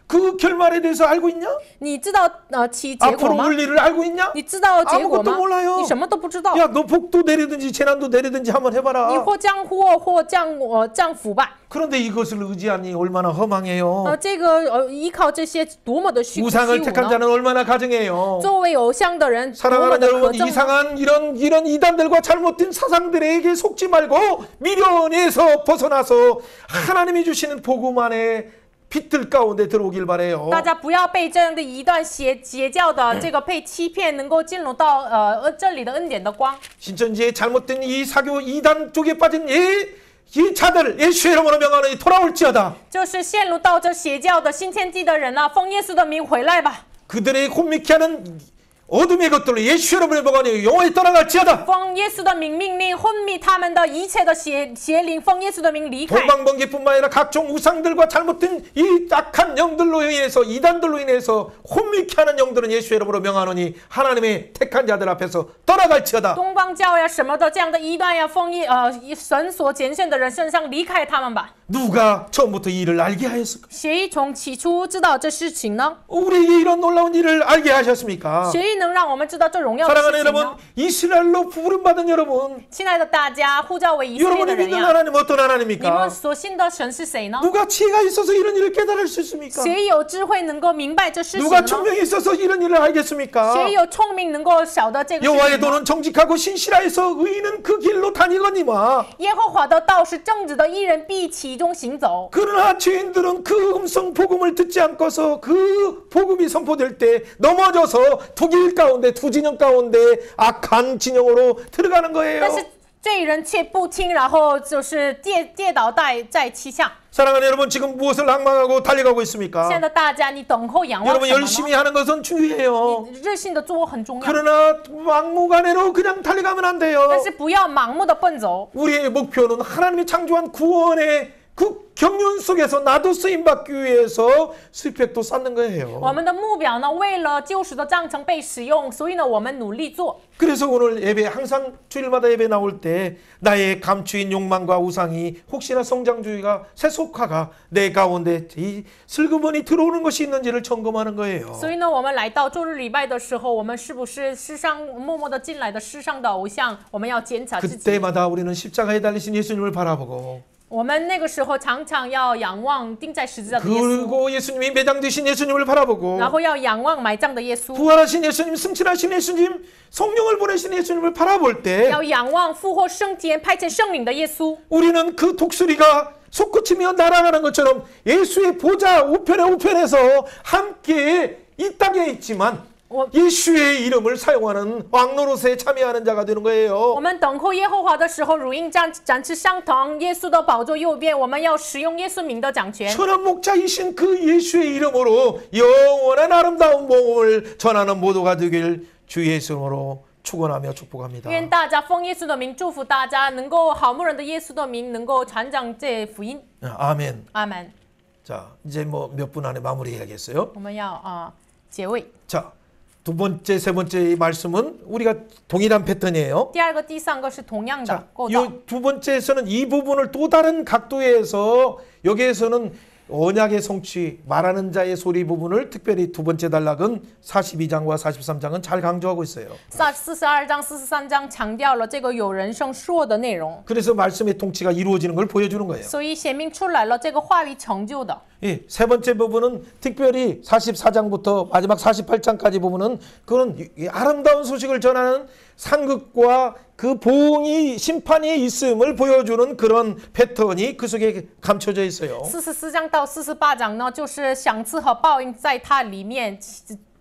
그 결말에 대해서 알고 있냐? 你知道其结果 앞으로 吗？ 올 일을 알고 있냐? 你知道结果 아무것도 吗？ 몰라요. 你什么都不知道。 야, 너 복도 내리든지 재난도 내리든지 한번 你 해봐라. 或降祸或降福吧。 그런데 이것을 의지하니 얼마나 허망해요. 这个依靠这些多么的虚无 우상을 택한 呢？ 자는 얼마나 가증해요. 作为偶像的人多么 사랑하는 的可 여러분, 憎呢？ 이상한 이런 이단들과 잘못된 사상들에게 속지 말고 미련에서 벗어나서 하나님이 주시는 복음 안에 빛들 가운데 들어오길 바래요. 大家不要被这样的一段邪教的这个被欺骗，能够进入到这里的恩典的光。 신천지의 잘못된 이 사교 이단 쪽에 빠진 이 자들 예수의 이름으로 명하노니 돌아올지어다. 就是陷入到这邪教的新天地的人啊，奉耶稣的名回来吧。 그들의 혼미케 하는 어둠의 것들로 예수의 이름으로 명하노니 영원히 떠나갈지어다. 奉耶稣的名命令昏迷他们的一切的邪灵，奉耶稣的名离开。 동방번개뿐만 아니라 각종 우상들과 잘못된 이 악한 영들로 인해서 이단들로 인해서 혼미케 하는 영들은 예수의 이름으로 명하노니 하나님의 택한 자들 앞에서 떠나갈지어다. 东方教呀什么的这样的异端呀，奉神所拣选的人身上离开他们吧。 누가 처음부터 이 일을 알게 하였을까? 谁从起初知道这事情呢？ 우리에게 이런 놀라운 일을 알게 하셨습니까? 谁能让我们知道这荣耀的 사랑하는 事情 여러분, 呢？ 이스라엘로 부름받은 여러분, 亲爱的大家，呼召为以色列 여러분이 的人 믿는 呀， 하나님 어떤 你 하나님입니까? 们所信的神是谁呢？ 누가 지혜가 있어서 이런 일을 깨달을 수 있습니까? 谁有智慧能够明白这事情 누가 呢？ 총명이 있어서 이런 일을 알겠습니까? 谁有聪明能够晓得这个事 여호와의 情呢？ 도는 정직하고 신실하여서 의인은 그 길로 다니거니와 耶和华的道是正直的，义人必其中行走。 그러나 죄인들은 그 음성 복음을 듣지 않고서 그 복음이 선포될 때 넘어져서 두 길 가운데 두 진영 가운데 악한 진영으로 들어가는 거예요. 但是罪人却不听，然后就是跌倒在其下。 사랑하는 여러분, 지금 무엇을 낭망하고 달려가고 있습니까? 现在的大家，你等候仰望 여러분 什么 열심히 呢？ 하는 것은 중요해요. 你热心的做很重要， 그러나 막무가내로 그냥 달려가면 안 돼요. 但是不要盲目的奔走。 우리의 목표는 하나님이 창조한 구원의 그 경륜 속에서 나도 쓰임받기 위해서 스펙도 쌓는 거예요. 我们的目标呢，为了救赎的章程被使用，所以呢，我们努力做。 그래서 오늘 예배 항상 주일마다 예배 나올 때 나의 감추인 욕망과 우상이 혹시나 성장주의가 세속화가 내 가운데 이 슬그머니 들어오는 것이 있는지를 점검하는 거예요. 所以呢，我们来到周日礼拜的时候，我们是不是世上默默的进来的世上的偶像？我们要检查自己。 그때마다 우리는 십자가에 달리신 예수님을 바라보고 我们那个时候常常要仰望钉在十字架的耶稣， 그리고 예수님이 매장되신 예수님을 바라보고 然后要仰望埋葬的耶稣， 부활하신 예수님, 승천하신 예수님, 성령을 보내신 예수님을 바라볼 때 要仰望复活升天派遣圣灵的耶稣。 우리는 그 독수리가 솟구치며 날아가는 것처럼 예수의 보좌 우편에서 함께 이 땅에 있지만 예수의 이름을 사용하는 왕노릇에 참여하는 자가 되는 我 거예요. 们等候耶和华的时候，如鹰展翅上腾，耶稣的宝座右边，我们要使用耶稣名的掌权。 천한 목자이신 그 예수의 이름으로 영원한 아름다운 복음을 전하는 모두가 되길 주 예수님으로 축원하며 축복합니다. 愿大家奉耶稣的名祝福大家，能够好牧人的耶稣的名能够传讲这福音。 아멘. 阿门。 자, 이제 뭐 몇 분 안에 마무리해야겠어요. 我们要结尾。 자, 두 번째, 세 번째 말씀은 우리가 동일한 패턴이에요. 第二个、第三个是同样的 자, 构造。 이 두 번째에서는 이 부분을 또 다른 각도에서 여기에서는 언약의 성취, 말하는 자의 소리 부분을 특별히 두 번째 단락은 42장과 43장은 잘 강조하고 있어요. 42章、43章强调了这个有人声说的内容， 그래서 말씀의 통치가 이루어지는 걸 보여주는 거예요. 所以显明出来了这个话语成就的。 예, 세 번째 부분은 특별히 44장부터 마지막 48장까지 부분은 그런 이 아름다운 소식을 전하는 상급과 그 보응이 심판이 있음을 보여주는 그런 패턴이 그 속에 감춰져 있어요. 44章到48章呢，就是赏赐和报应在它里面。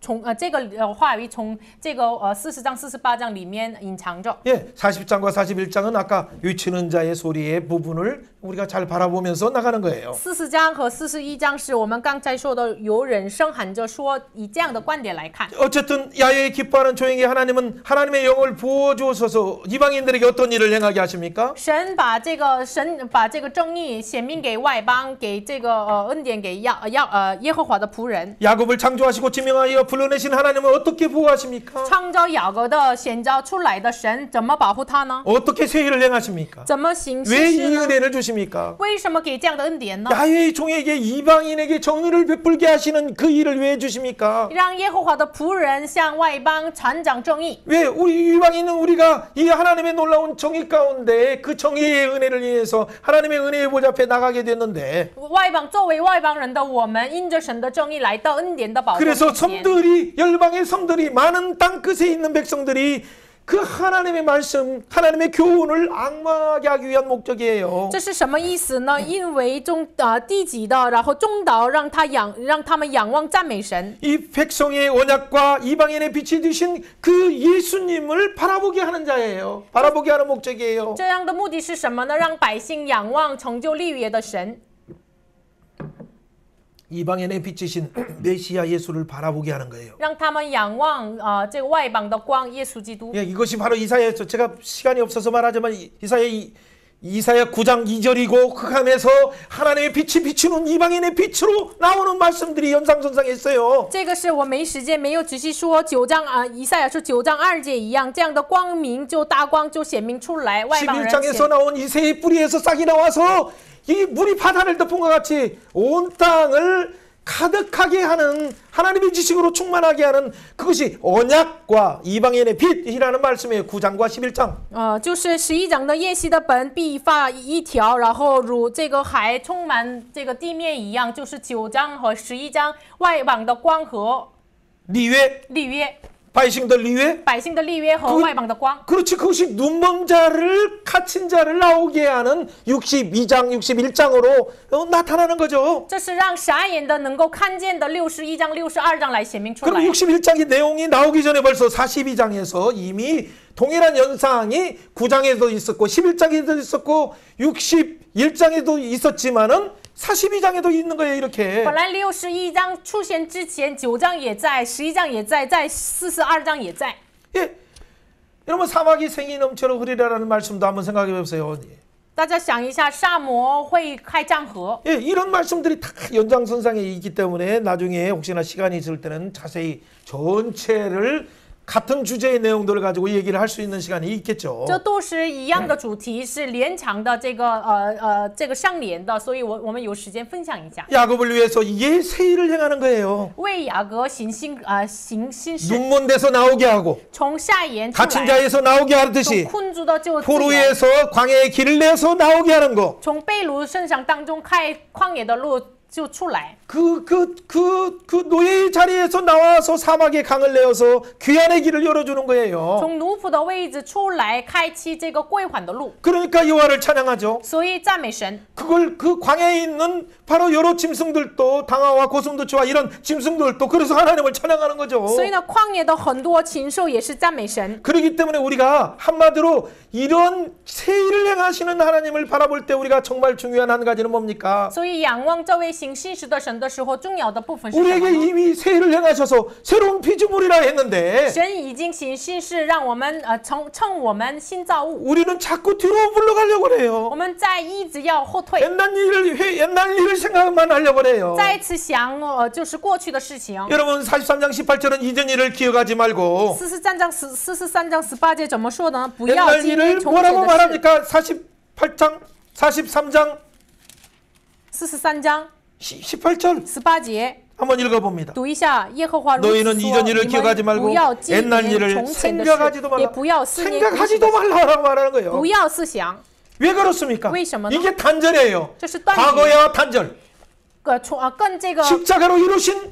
从这个话语从这个40章、48章里面隐藏着。 예, 40장과 41장은 아까 외치는 자의 소리의 부분을 우리가 잘 바라보면서 나가는 거예요. 40章和41章是我们刚才说的有人声喊着说，以这样的观点来看。 어쨌든 야외에 기뻐하는 조용히 하나님은 하나님의 영을 부어 주셔서 이방인들에게 어떤 일을 행하게 하십니까? 神把这个正义显明给外邦，给这个恩典给耶和华的仆人。 야곱을 창조하시고 지명하여 불러내신 하나님은 어떻게 보호하십니까? 创造雅各的显教出来的神怎么保护他呢？ 어떻게 세일을 행하십니까? 怎么行 왜 事 이 呢？ 은혜를 주십니까? 为什么给这样的恩典呢？ 야훼의 종에게 이방인에게 정의를 베풀게 하시는 그 일을 왜 주십니까? 让耶和华的仆人向外邦传讲正义。 왜 우리 이방인은 우리가 이 하나님의 놀라운 정의 가운데 그 정의의 은혜를 위해서 하나님의 은혜의 보좌 앞에 나가게 됐는데 外邦作为外邦人的我们，因着神的正义来到恩典的保护 그래서 面前。 성들이 열방의 성들이 많은 땅 끝에 있는 백성들이 그 하나님의 말씀, 하나님의 교훈을 악마하게 하기 위한 목적이에요. 这是什么意思呢？因为地级的，然后中岛让他们仰望赞美神。 이 백성의 언약과 이방인의 빛이 되신 그 예수님을 바라보게 하는 자예요. 바라보게 하는 목적이에요. 这样的目的是什么呢？让百姓仰望成就立约的神， 이방인의 빛이신 메시아 예수를 바라보게 하는 거예요. 让他们仰望这个外邦的光，耶稣基督。 예, 이것이 바로 이사야에서 제가 시간이 없어서 말하지만 이사야 9장 2절이고 흑암에서 하나님의 빛이 비추는 이방인의 빛으로 나오는 말씀들이 연상선상했어요. 这个是我没时间，没有仔细说以赛亚书9章2节一样，这样的光明就大光就显明出来，外邦人 11장에서 나온 이새의 뿌리에서 싹이 나와서 이 물이 바다를 덮은 것 같이 온 땅을 가득하게 하는 하나님의 지식으로 충만하게 하는 그것이 언약과 이방인의 빛이라는 말씀이에요. 9장과 11장. 就是11章的耶西的本必发一条，然后如这个海充满这个地面一样，就是9章和11章外邦的光和 리웨 立约， 百姓的 리웨 百姓的立约和外邦的光。 그렇지 그것이 눈먼 자를 갇힌 자를 나오게 하는 62장 61장으로 나타나는 거죠. 这是让傻眼的能够看见的61章、62章来显明出 그럼 来。 61장의 내용이 나오기 전에 벌써 42장에서 이미 동일한 현상이 9장에도 있었고 11장에도 있었고 61장에도 있었지만은 42장에도 있는 거예요. 이렇게. 本来61章出现之前，9章也在，11章也在42章也在。 예. 여러분 사막이 생이 넘쳐로 흐리라라는 말씀도 한번 생각해 보세요. 大家想一下，沙漠会开江河。 예, 이런 말씀들이 다 연장선상에 있기 때문에 나중에 혹시나 시간이 있을 때는 자세히 전체를 같은 주제의 내용들을 가지고 얘기를 할 수 있는 시간이 있겠죠. 这都是一样的主题，是连长的这个相连的，所以我们有时间分享一下。 야곱을 위해서 예세일을 행하는 거예요. 为雅各行新事， 눈먼 데서 나오게 하고 从下眼出 갇힌 来， 자에서 나오게 从 하듯이 困住的就自由， 포로에서 광야의 길을 내서 나오게 하는 거. 从被掳身上当中开旷野的路就出来。 그 노예의 자리에서 나와서 사막의 강을 내어서 귀환의 길을 열어주는 거예요. 从奴仆的位置出来，开启这个归还的路， 그러니까 여호와를 찬양하죠. 所以赞美神。 그걸 그 광야에 있는 바로 여러 짐승들도 당화와 고슴도치와 이런 짐승들도 그래서 하나님을 찬양하는 거죠. 所以呢，旷野的很多禽兽也是赞美神。 그렇기 때문에 우리가 한마디로 이런 세일을 행하시는 하나님을 바라볼 때 우리가 정말 중요한 한 가지는 뭡니까? 所以仰望这位行信实的神的时候，重要的部分是什么 우리에게 呢？ 이미 세일을 행하셔서 새로운 피조물이라 했는데 神已经行信事，让我们称我们新造物。 우리는 자꾸 뒤로 물러가려고 我 해요. 们在一直要后退， 옛날 일을 생각만 하려고 해요. 再次想就是过去的事情。 여러분 43장 18절은 이전 일을 기억하지 말고 43章18节怎么说呢？不要 옛날 纪念 일을 从前 뭐라고 的事。 말합니까? 48장 43장 43章 18절 18节。 한번 읽어봅니다. 读一下，耶和华如此 너희는 说： 이전 일을 你 기억하지 们 말고 不要纪 옛날 念 일을 从前的 생각하지도 事，也 말라. 不要思念过去的 생각하지도 事， 말라라고 말하는 거예요. 不要思想。 왜 그렇습니까? 为什么呢？ 이게 단절이에요. 这是断绝， 과거와 단절. 跟这个 십자가로 이루신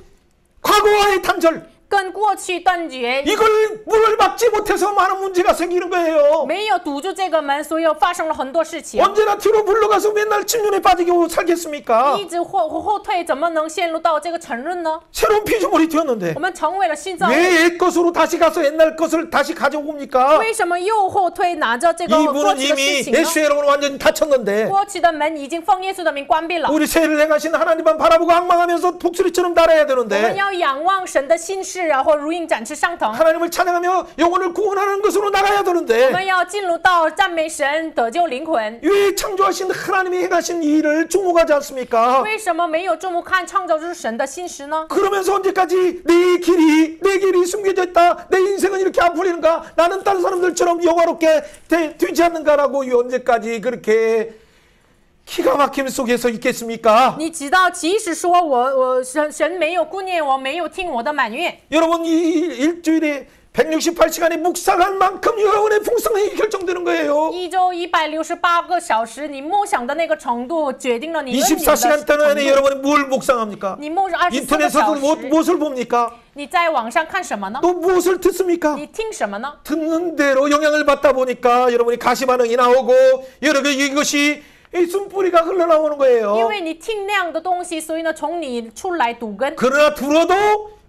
과거와의 단절. 跟过去断绝， 이걸 문을 막지 못해서 많은 문제가 생기는 거예요. 没有堵住这个门，所以发生了很多事情。 언제나 뒤로 물러가서 맨날 침륜에 빠지고 살겠습니까? 一直后退，怎么能陷入到这个沉沦呢？ 새로운 피조물이 되었는데 我们成为了新造物， 왜 옛 것으로 다시 가서 옛날 것을 다시 가져옵니까? 为什么又后退，拿着这个过 이분은 去的事 이미 情呢？ 예수의 이름으로 완전히 닫혔는데 过去的门已经奉耶稣的名关闭了。 우리 세를 행하신 하나님만 바라보고 악망하면서 독수리처럼 날아야 我们 되는데 要仰望神的心事，然后如鹰展翅上腾， 하나님을 찬양하며 영혼을 구원하는 것으로 나가야 我 되는데 们要进入到赞美神、得救灵魂。 왜 창조하신 하나님이 행하신 이 일을 주목하지 않습니까? 为什么没有注目看创造之神的信实呢？ 그러면서 언제까지 내 길이 숨겨져 있다. 내 인생은 이렇게 안 풀리는가? 나는 다른 사람들처럼 영화롭게 되지 않는가라고 언제까지 그렇게 기가 막힘 속에서 있겠습니까? 你知道，即使说神没有顾念我，没有听我的埋怨， 여러분 이 일주일에 168시간에 묵상한 만큼 여러분의 풍성이 결정되는 거예요. 一周168个小时，你梦想的那个程度决定了你恩典的 24시간 程 동안에 度。 여러분이 뭘 묵상합니까? 你梦24个 인터넷에서 小时， 무엇을 봅니까? 你在网上看什么呢？ 또 무엇을 듣습니까? 你听什么呢？ 듣는 대로 영향을 받다 보니까 여러분이 가시 반응이 나오고 여러 개 이것이 이 숨뿌리가 흘러나오는 因 거예요. 为你听那样的东西，所以呢，从你出来堵根。 그러나 들어도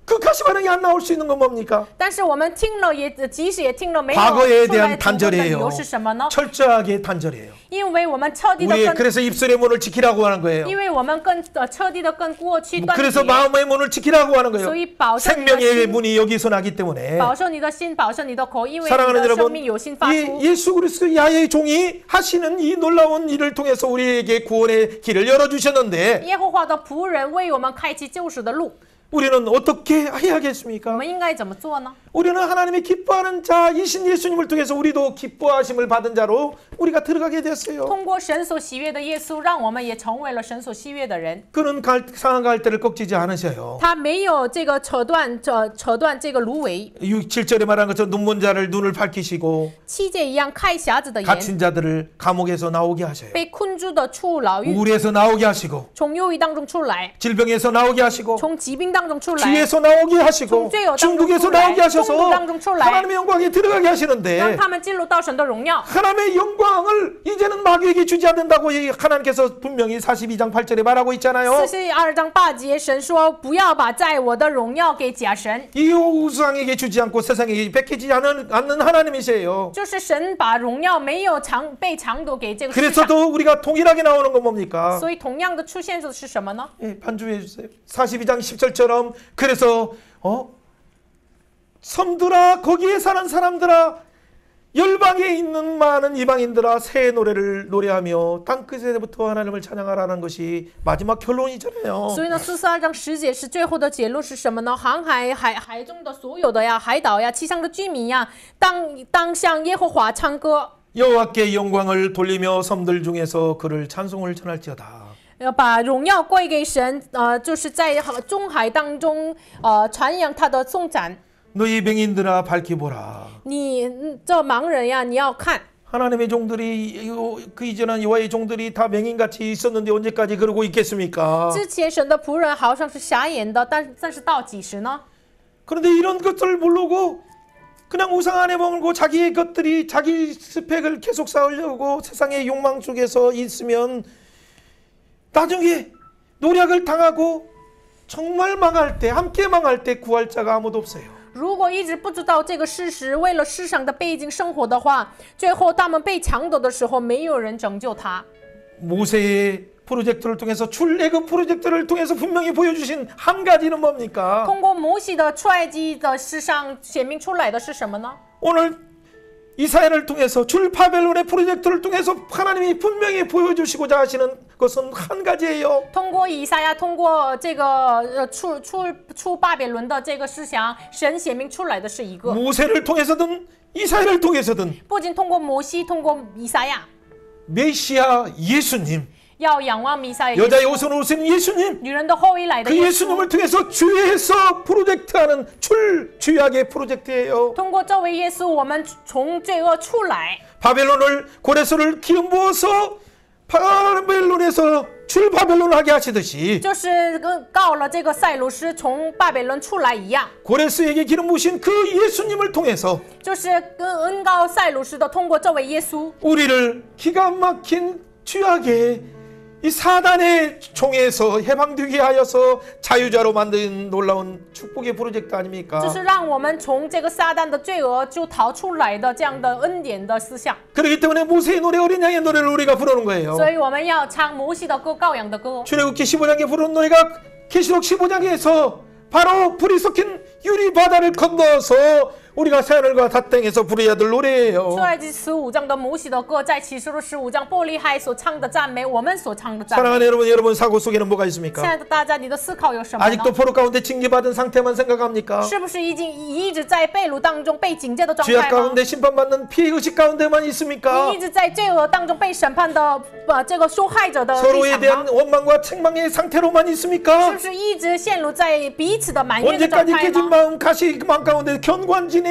그 가시 반응이 안 나올 수 있는 건 뭡니까? 但是我们听了也，即使也听了，没有 과거에 出来 대한 堵根的理 단절이에요. 由是什么呢？ 철저하게 단절이에요. 因为我们彻底的 우리 跟， 그래서 입술의 문을 지키라고 하는 거예요. 因为我们彻底的跟过去断 그래서 绝， 마음의 문을 지키라고 하는 거예요. 所以保守你的 생명의 心， 문이 여기서 나기 때문에 保守你的心，保守你的口，因为你 사랑하는 的生 여러분, 命有心发出。 이 예수 그리스도 야의 종이 하시는 이 놀라운 일을 통해서 우리에게 구원의 길을 열어주셨는데 耶和华的仆人为我们开启救赎的路， 우리는 어떻게 我 해야겠습니까? 们应该怎么做呢？ 우리는 하나님이 기뻐하는 자이신 예수님을 통해서 우리도 기뻐하심을 받은 자로 우리가 들어가게 됐어요. 通过神所喜悦的耶稣，让我们也成为了神所喜悦的人。 그는 상한 갈대를 꺾지 않으셔요. 他没有这个扯断这个芦苇， 7절에 말한 것처럼 눈먼 자를 눈을 밝히시고 七节一样开瞎子的眼， 갇힌 자들을 감옥에서 나오게 하셔요. 被困住的出牢狱， 우울에서 나오게 하시고 从忧郁当中出来， 질병에서 나오게 하시고 从疾病当中出来， 죄에서 나오게 하시고 종죄요 중독에서 땅 나오게 하셔서 중독 땅 출라이. 하나님의 영광에 들어가게 让 하시는데 他们进入到神的荣耀。 하나님의 영광을 이제는 마귀에게 주지 않는다고 하나님께서 분명히 42장 8절에 말하고 있잖아요. 42章8节，神说：“不要把在我的荣耀给假神。 이 우상에게 주지 않고 세상에게 베끼지 않는 하나님이세요. 就是神把荣耀没有被抢夺给这个世上。 그래서도 우리가 동일하게 나오는 건 뭡니까? 所以同样的出现的是什么呢？ 예, 반주해 주세요. 42장 10절처럼 그래서 섬들아 거기에 사는 사람들아 열방에 있는 많은 이방인들아 새 노래를 노래하며 땅끝에부터 하나님을 찬양하라는 것이 마지막 결론이잖아요. 所以呢，42章10节是最后的结论是什么呢？航海中的所有的呀，海岛呀，其上的居民呀，当向耶和华唱歌。 여호와께 영광을 돌리며 섬들 중에서 그를 찬송을 전할지어다. 要把荣耀归给神，就是在中海当中，传扬他的颂赞。 너희 맹인들아 밝히 보라. 你这盲人呀，你要看。 하나님의 종들이 그 이전한 여호와의 종들이 다 맹인같이 있었는데 언제까지 그러고 있겠습니까? 之前神的仆人好像是瞎眼的，但是到几时呢？ 그런데 이런 것들을 모르고 그냥 우상 안에 머물고 자기의 것들이 자기 스펙을 계속 쌓으려고 세상의 욕망 속에서 있으면 나중에 노력을 당하고 정말 망할 때 함께 망할 때 구할 자가 아무도 없어요. 如果一直不知道这个事实，为了世上的背景生活的话，最后他们被抢夺的时候，没有人拯救他。 모세의 프로젝트를 통해서 출애굽 프로젝트를 통해서 분명히 보여주신 한 가지는 뭡니까? 通过摩西的出埃及的事上显明出来的是什么呢？ 오늘 이사야를 통해서 출 바벨론의 프로젝트를 통해서 하나님이 분명히 보여주시고자 하시는 것은 한 가지예요. 通过以赛亚，通过这个出巴比伦的这个思想，神显明出来的是一个。 모세를 통해서든 이사야를 통해서든 不仅通过摩西，通过以赛亚， 메시아 예수님 要仰望弥赛亚， 여자의 옷을 오신 예수님 女人的后裔来的 그 耶稣。 예수님을 통해서 주에서 프로젝트하는 출주약의 프로젝트예요. 通过这位耶稣，我们从罪恶出来。 바벨론을 고레스를 기름 부어서 바벨론에서 출 바벨론을 하게 하시듯이 就是告了这个塞鲁斯从巴比伦出来一样， 고레스에게 기름 부으신 그 예수님을 통해서 就是恩告塞鲁斯的，通过这位耶稣， 우리를 기가 막힌 죄악의 이 사단의 종에서 해방되게 하여서 자유자로 만든 놀라운 축복의 프로젝트 就 아닙니까? 是让我们从这个撒旦的罪恶就逃出来的这样的恩典的思想。 그렇기 때문에 모세의 노래 어린 양의 노래를 우리가 부르는 거예요. 所以我们要唱摩西的歌、羔羊的歌。 출애굽기 15장에 부르는 노래가 계시록 15장에서 바로 불이 섞인 유리 바다를 건너서 우리가 새하늘과 닷 땅에서 부르야 될 노래예요. 出埃及15章的母喜的歌，在启示录15章伯利海所唱的赞美，我们所唱的赞美。 사랑하는 여러분 사고 속에는 뭐가 亲 있습니까? 爱的大家，你的思考有什么呢？ 아직도 포로 가운데 징계받은 상태만 생각합니까? 是不是已经一直在被掳当中被警戒的状 죄악 态吗？ 가운데 심판받는 피해의식 가운데만 있습니까? 你一直在罪恶当中被审判的这个受害者的立 서로에 场 대한 吗？ 원망과 책망의 상태로만 是 있습니까? 不是一直陷入在彼此的埋怨的状 언제까지 态 깨진 吗？ 마음 가시망 가운데 견관진에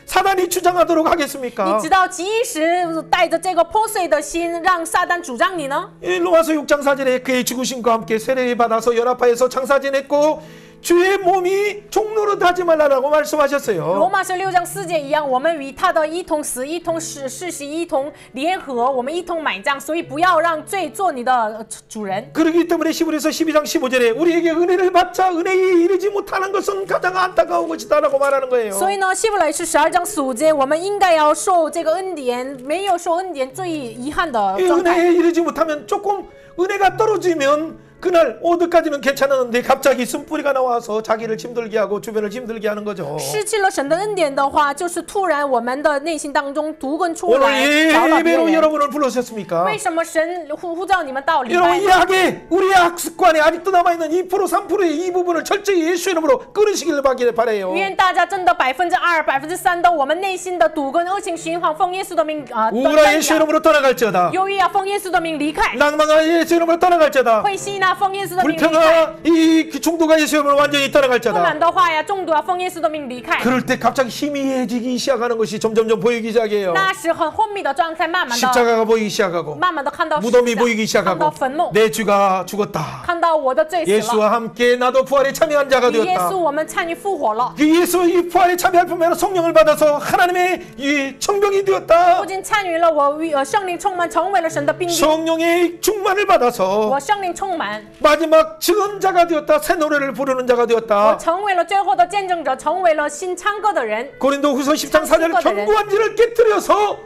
사단이 주장하도록 你 하겠습니까? 直到几时带着这个破碎的心，让撒旦主张你呢？ 로마서 6장 4절에 그의 죽으심과 함께 세례받아서 연합하여서 창사지냈고 주의 몸이 종로로 하지 말라라고 罗 말씀하셨어요. 马书6章4节一样，我们与他的一同死，一同世袭，一同联合，我们一同埋葬，所以不要让罪做你的主人。 그렇기 때문에 히브리서 12장 15절에 우리에게 은혜를 받자 은혜에 이르지 못하는 것은 가장 안타까운 것이다라고 말하는 거예요. 所以呢，希伯来是12章4节，我们应该要受这个恩典，没有受恩典最遗憾的 이 状态。 은혜에 이르지 못하면 조금 은혜가 떨어지면 그날 어디까지는 괜찮았는데 갑자기 쓴뿌리가 나와서 자기를 힘들게 하고 주변을 힘들게 하는 거죠. 失去了神的恩典的话，就是突然我们的内心当中毒根出 오늘 来，找到别 예배로 人。 여러분을 불러셨습니까? 为什么神呼召你们到礼 여러분 拜 이 呢？ 악에 우리의 악습관에 아직도 남아있는 2% 3%의 이 부분을 철저히 예수 이름으로 끊으시길 바래요. 愿大家真的2%、3%的我们内心的毒根恶性循环，奉耶稣的名啊， 우울한 예수 이름으로 떠나갈지어다. 忧郁啊，奉耶稣的名离开； 낭망한 예수 이름으로 떠나갈지어다. 灰心啊，奉耶稣的名离开； 불평아 이 중도가 예수 이름으로 완전히 不 떠나갈지어다. 满的话呀，中毒啊，奉耶稣的名离开。 그럴 때 갑자기 희미해지기 시작하는 것이 점점점 보이기 시작해요. 那时很昏迷的状态，慢慢的、 십자가가 보이기 시작하고 慢慢的看到十字 무덤이 架 보이기 看到 시작하고 坟墓， 내 주가 죽었다. 看到我的罪死了。 예수와 함께 나도 부활에 참여한 자가 与耶 되었다. 稣，我们参与复活了。 그 예수 이 부활에 참여할 뿐만 아니라 성령을 받아서 하나님의 이 청병이 되었다. 不仅参与了我与圣灵充满，成为了神的兵丁。 성령의 충만을 받아서 我圣灵充满， 마지막 증언자가 되었다. 새 노래를 부르는 자가 我 되었다. 成为了最后的见证者，成为了新唱歌的人。 고린도후서 10장 4절 견고한지를 깨뜨려서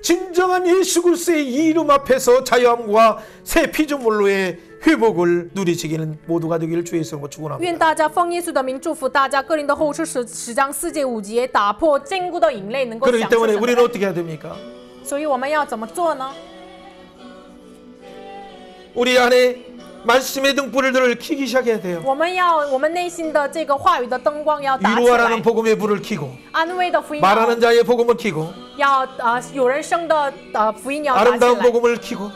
진정한 예수 그리스도의 이름 앞에서 자유함과 새 피조물로의 회복을 누리시기는 모두가 되기를 주의 이름으로 축원합니다. 愿大家奉耶稣的名祝福大家。哥林多后书10章4节5节，打破坚固的营垒，能够 그렇기 享受 때문에 神的 우리는 爱。 어떻게 해야 됩니까? 所以我们要怎么做呢？ 우리 안에 말씀의 등불을 켜기 시작해야 돼요. 我们内心的这个话语的灯光要打起 위로하라는 来， 복음의 불을 켜고 安慰的福音要 말하는 자의 복음을 켜고 有人生的福音要打起 아름다운 来， 복음을 켜고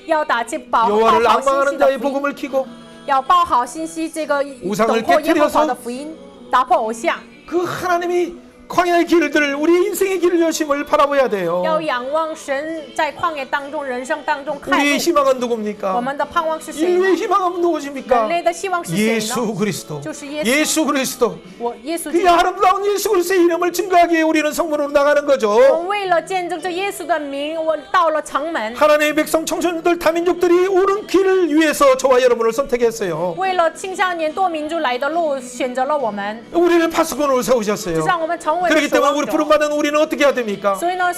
要打起报 여호와를 好信息 악망하는 的 자의 福音， 복음을 켜고 要报好信息，这个 우상을 等候耶和华 깨뜨려서 的福音，打破偶像， 그 하나님이 광야의 길들 우리 인생의 길을 여심을 바라봐야 돼요. 要仰望神在旷野当中、人生当中看 우리의 路。 희망은 我 누굽니까? 们的盼望是谁 인류의 呢？ 희망은 人 누구십니까? 类的希望是谁呢？ 예수 그리스도. 就是耶稣。 예수 그리스도. 我耶稣 그 基督。 아름다운 예수 그리스도의 이름을 증거하기 위해 우리는 성문으로 나가는 我 거죠. 为了见证这耶稣的名，我到了城门。 하나님의 백성 청소년들 다민족들이 옳은 길을 위해서 저와 여러분을 선택했어요. 为了青少年多民族来的路，选择了我们， 우리를 파수꾼으로 就 세우셨어요. 让我们成为了 그렇기 守 때문에 望 우리 者。 부름받은 우리는 어떻게 해야 됩니까? 所以呢，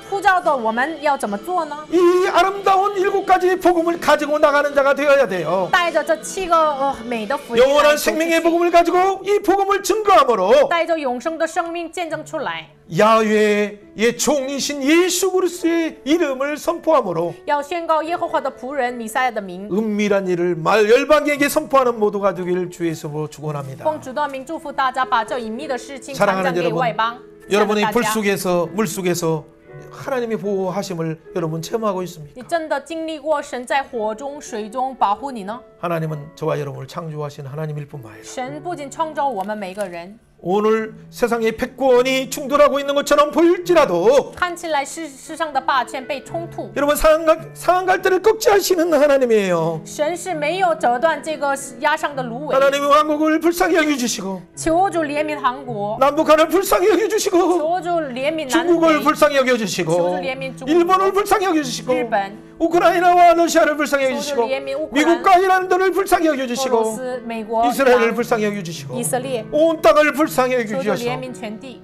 呼召的我们要怎么做呢？ 이 아름다운 7가지의 복음을 가지고 나가는 자가 되어야 돼요. 带着这7个美的福音来 영원한 走出 생명의 去， 복음을 가지고 이 복음을 증거함으로 带着永生的生命见证出来， 야훼의 종이신 예수 그리스도의 이름을 선포함으로 要宣告耶和华的仆人弥赛亚的名， 은밀한 일을 말 열방에게 선포하는 모두가 되기를 주의 이름으로 축원합니다. 奉主的名祝福大家，把这隐秘的事情传 사랑하는 讲给 여러분, 外邦。 여러분이 亲爱的 불 大家， 속에서 물 속에서 하나님의 보호하심을 여러분 체험하고 있습니까? 你真的经历过神在火中、水中保护你呢？ 하나님은 저와 여러분을 창조하신 하나님일 뿐만 아니라 神不仅创造我们每个人， 오늘 세상의 패권이 충돌하고 있는 것처럼 보일지라도 看起来世上的霸权被冲突， 여러분 상한 갈대를 꺾지하시는 하나님이에요. 神是没有折断这个压上的芦苇。 하나님의 왕국을 불쌍히 여겨주시고 求主怜悯韩国， 남북한을 불쌍히 여겨주시고 求主怜悯南 중국을 美， 불쌍히 여겨주시고 일본을 불쌍히 日 여겨주시고 本， 우크라이나와 러시아를 불쌍히 여겨주시고 미국과 미국과 이란들을 불쌍히 俄罗 여겨주시고 斯、美国、 이스라엘을 불쌍히 여겨주시고 以色列， 온 땅을 불쌍히 求主 여겨주셔서 怜悯全地。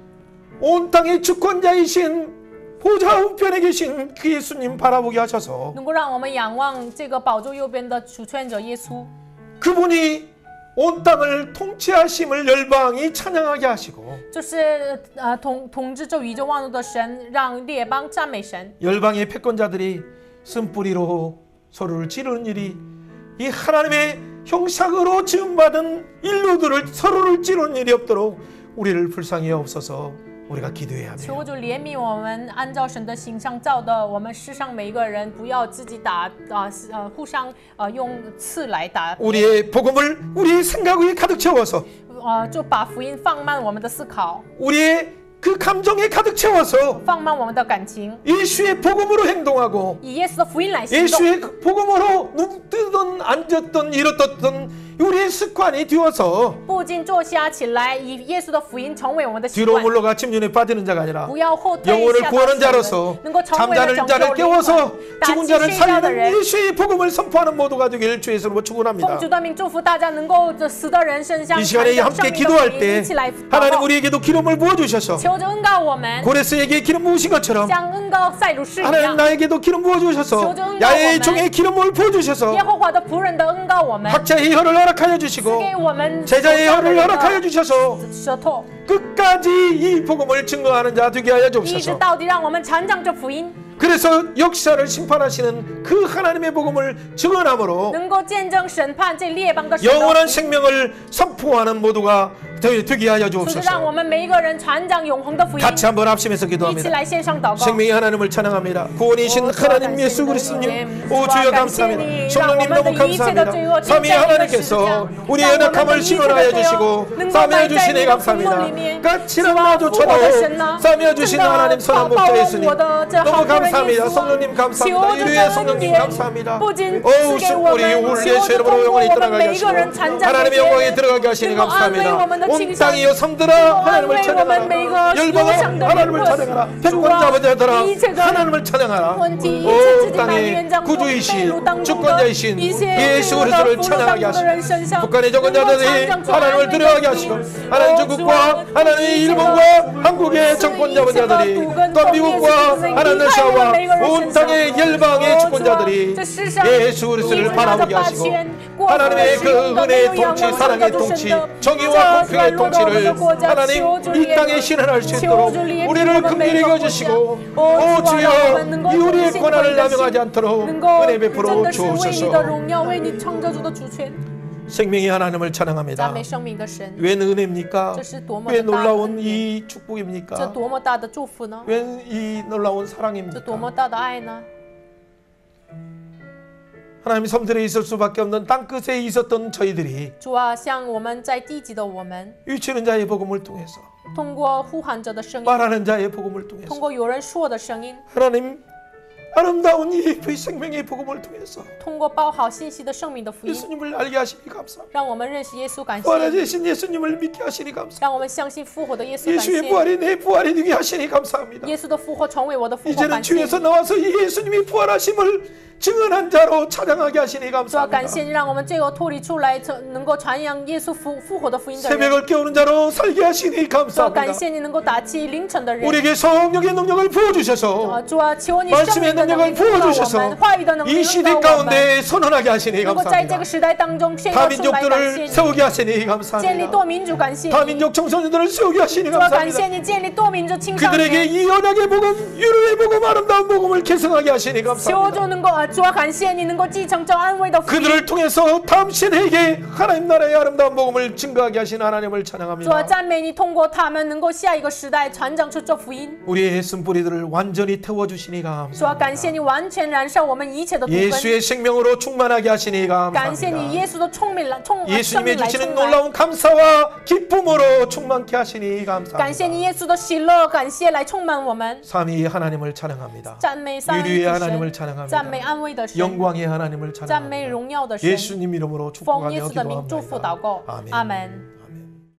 온 땅의 주권자이신 보좌 우편에 계신 그 예수님 바라보게 하셔서 能够让我们仰望这个宝座右边的主权者耶稣， 그분이 온 땅을 통치하심을 열방이 찬양하게 하시고 就是统治这宇宙万物的神，让列邦赞美神。 열방의 패권자들이 쓴뿌리로 서로를 찌르는 일이 이 하나님의 형상으로 지음받은 인류들을 서로를 찌르는 일이 없도록 우리를 불쌍히 없어서 우리가 기도해야 求 합니다. 主怜悯我们，按照神的形象造的我们世上每一个人，不要自己打互相用刺来打， 우리의 복음을 우리의 생각 위에 가득 채워서 就把福音放慢我们的思考， 우리의 그 감정에 가득 채워서 放慢我们的感情， 예수의 복음으로 행동하고 以耶稣的福音来行动。 예수의 그 복음으로 눈 뜨던 앉았던 일어섰던 우리의 습관이 되어서 不仅坐下起来，以耶稣的福音成为我们的习 뒤로 惯， 물러가 침륜에 빠지는 자가 아니라 不要后退 영혼을 下 구하는 到 자로서 能够成为了 잠자는 拯 자를 救灵 깨워서 魂，打 죽은 击 자를 睡觉的 살리는 人。 예수의 복음을 선포하는 모두가 되길 주 예수로 축원합니다. 奉主的名祝福大家能够死的人身上 이 시간에 传讲 함께 生命的 기도할 福音， 때 一起来祷 하나님 告， 우리에게도 기름을 부어주셔서 求着恩告我们， 고레스에게 기름 부으신 것처럼 像恩告塞鲁士一 하나님 样。 나에게도 기름 부어주셔서求着恩告我 야의 们 종의 기름을 부어주셔서 耶和华的仆人的恩告我们， 학자의 혀를 허락하여 赐 주시고 给我们 제자의 所造的 혀를 人 허락하여 的 주셔서 舌头， 끝까지 이 복음을 증거하는 자 되게 하여 一直 주옵소서. 到底让我们传讲这福音， 그래서 역사를 심판하시는 그 하나님의 복음을 증언함으로 能够见证审判这列邦的神 영원한 的福音， 생명을 선포하는 모두가 되게 하여 就是让我 주옵소서. 们每一个人传讲永恒的福音， 같이 한번 합심해서 一起 기도합니다. 来线上祷告。 생명의 하나님을 찬양합니다. 구원이신 오, 하나님 주여, 예수 감사합니다. 그리스도님, 주여, 오 주여 감사합니다. 감사합니다. 성령님 너무 우리의 이치의 감사합니다. 죄와 삼위 진짜의 하나님께서 것이자. 우리의 연약함을 시원하여 주시고 싸매어 주시니 감사합니다. 까칠한 나조차도 싸매어 주시는 하나님 선한 목자 예수님 너무 감사합니다. 성령님 감사합니다. 이루의 성령님 감사합니다. 오 숯불이 울리의 죄로 영원히 떠나가게 하시고 하나님의 영광에 들어가게 하시니 감사합니다. 온 땅이여 섬들아 하나님을 찬양하라. 열방아 하나님을 찬양하라. 패권자들아 하나님을 찬양하라. 온 땅의 구주이신 주권자이신 예수 그리스도를 찬양하게 하시고 북한의 정권자들이 하나님을 두려워하게 하시고 하나님 중국과 하나님의 일본과 한국의 정권 잡은 자들이 또 미국과 하나님 러시아와 온 땅의 열방의 주권자들이 예수 그리스도를 바라보게 하시고 하나님의 그 은혜의 통치 사랑의 통치 정의와 공평의 통치를 하나님 이 땅에 실현할 수 있도록 우리를 긍휼히 여겨주시고 오 주여 이 우리의 권한을 남용하지 않도록 은혜 베풀어 주옵소서. 생명의 하나님을 찬양합니다. 赞美生命的神， 웬 은혜입니까? 这是多么 왜 的大的 놀라운 恩典， 이 这 축복입니까? 多么大的祝福呢？ 웬 이 놀라운 这 사랑입니까? 多么大的爱呢？ 하나님 섬들에 있을 수밖에 없는 땅끝에 있었던 저희들이 主啊，像我们在地级的我们， 위치는 자의 복음을 통해서 通过呼喊者的声音， 말하는 자의 복음을 通 통해서 过有人说的声音， 하나님 아름다운 이 생명의 복음을 통해서 通过包好信息的生命的福音， 예수님을 알게 하시니 감사합니다. 让我们认识耶稣，感谢 부활하신 예수님을 믿게 하시니 감사합니다. 让我们相信复活的耶稣，感 예수의 谢 부활이 내 부활이 되게 하시니 감사합니다. 耶稣的复活成为我的复活， 이제는 感谢 주에서 나와서 이 예수님이 부활하심을 증언한 자로 찬양하게 하시니 主啊， 감사합니다. 感谢你让我们这个脱离出来，能够传扬耶稣复活的福音的人。 새벽을 깨우는 자로 살게 하시니 主啊， 감사합니다. 感谢你能够打击凌晨的人。 우리에게 성령의 능력을 부어주셔서 主啊，求你 말씀의 圣灵的能 능력을 力领导我 부어주셔서 们，话语的能力 이 领 시대 导我们， 가운데 선언하게 하시니 能够在这 감사합니다. 个时代当中宣告出来，感谢 다민족들을 你， 세우게 하시니 建立 감사합니다. 多民主，感谢你。 다민족 청소년들을 세우게 하시니 主啊，感谢 감사합니다. 你建立多民族青少 그들에게 年。 이 언약의 복음, 유로의 복음, 아름다운 복음을 계승하게 하시니 求 감사합니다. 主能够主啊，感谢你能够继承这安慰的福音。 그들을 통해서 다음 세대에게 하나님 나라의 아름다운 복음을 증거하게 하신 하나님을 主啊， 찬양합니다. 赞美你，通过他们能够下一个时代传讲出这福音。 우리의 쓴뿌리들을 완전히 태워주시니 主啊， 감사합니다. 感谢你完全燃烧我们一切的毒根。 예수의 생명으로 충만하게 하시니 感谢你 감사합니다. 耶稣的生命 예수님의 来 주시는 充满。 놀라운 감사와 기쁨으로 충만케 하시니 感谢 감사합니다. 你耶稣的喜乐，感谢来充满我们。 삼위 하나님을 찬양합니다. 赞美三位 유리의 的 하나님을 神，赞美 찬양합니다. 安慰的神， 영광의 하나님을 赞美 찬양합니다. 荣耀的神。 예수님 이름으로 奉耶 축복하며 稣的名祝福祷 기도합니다. 告，阿 아멘. 门。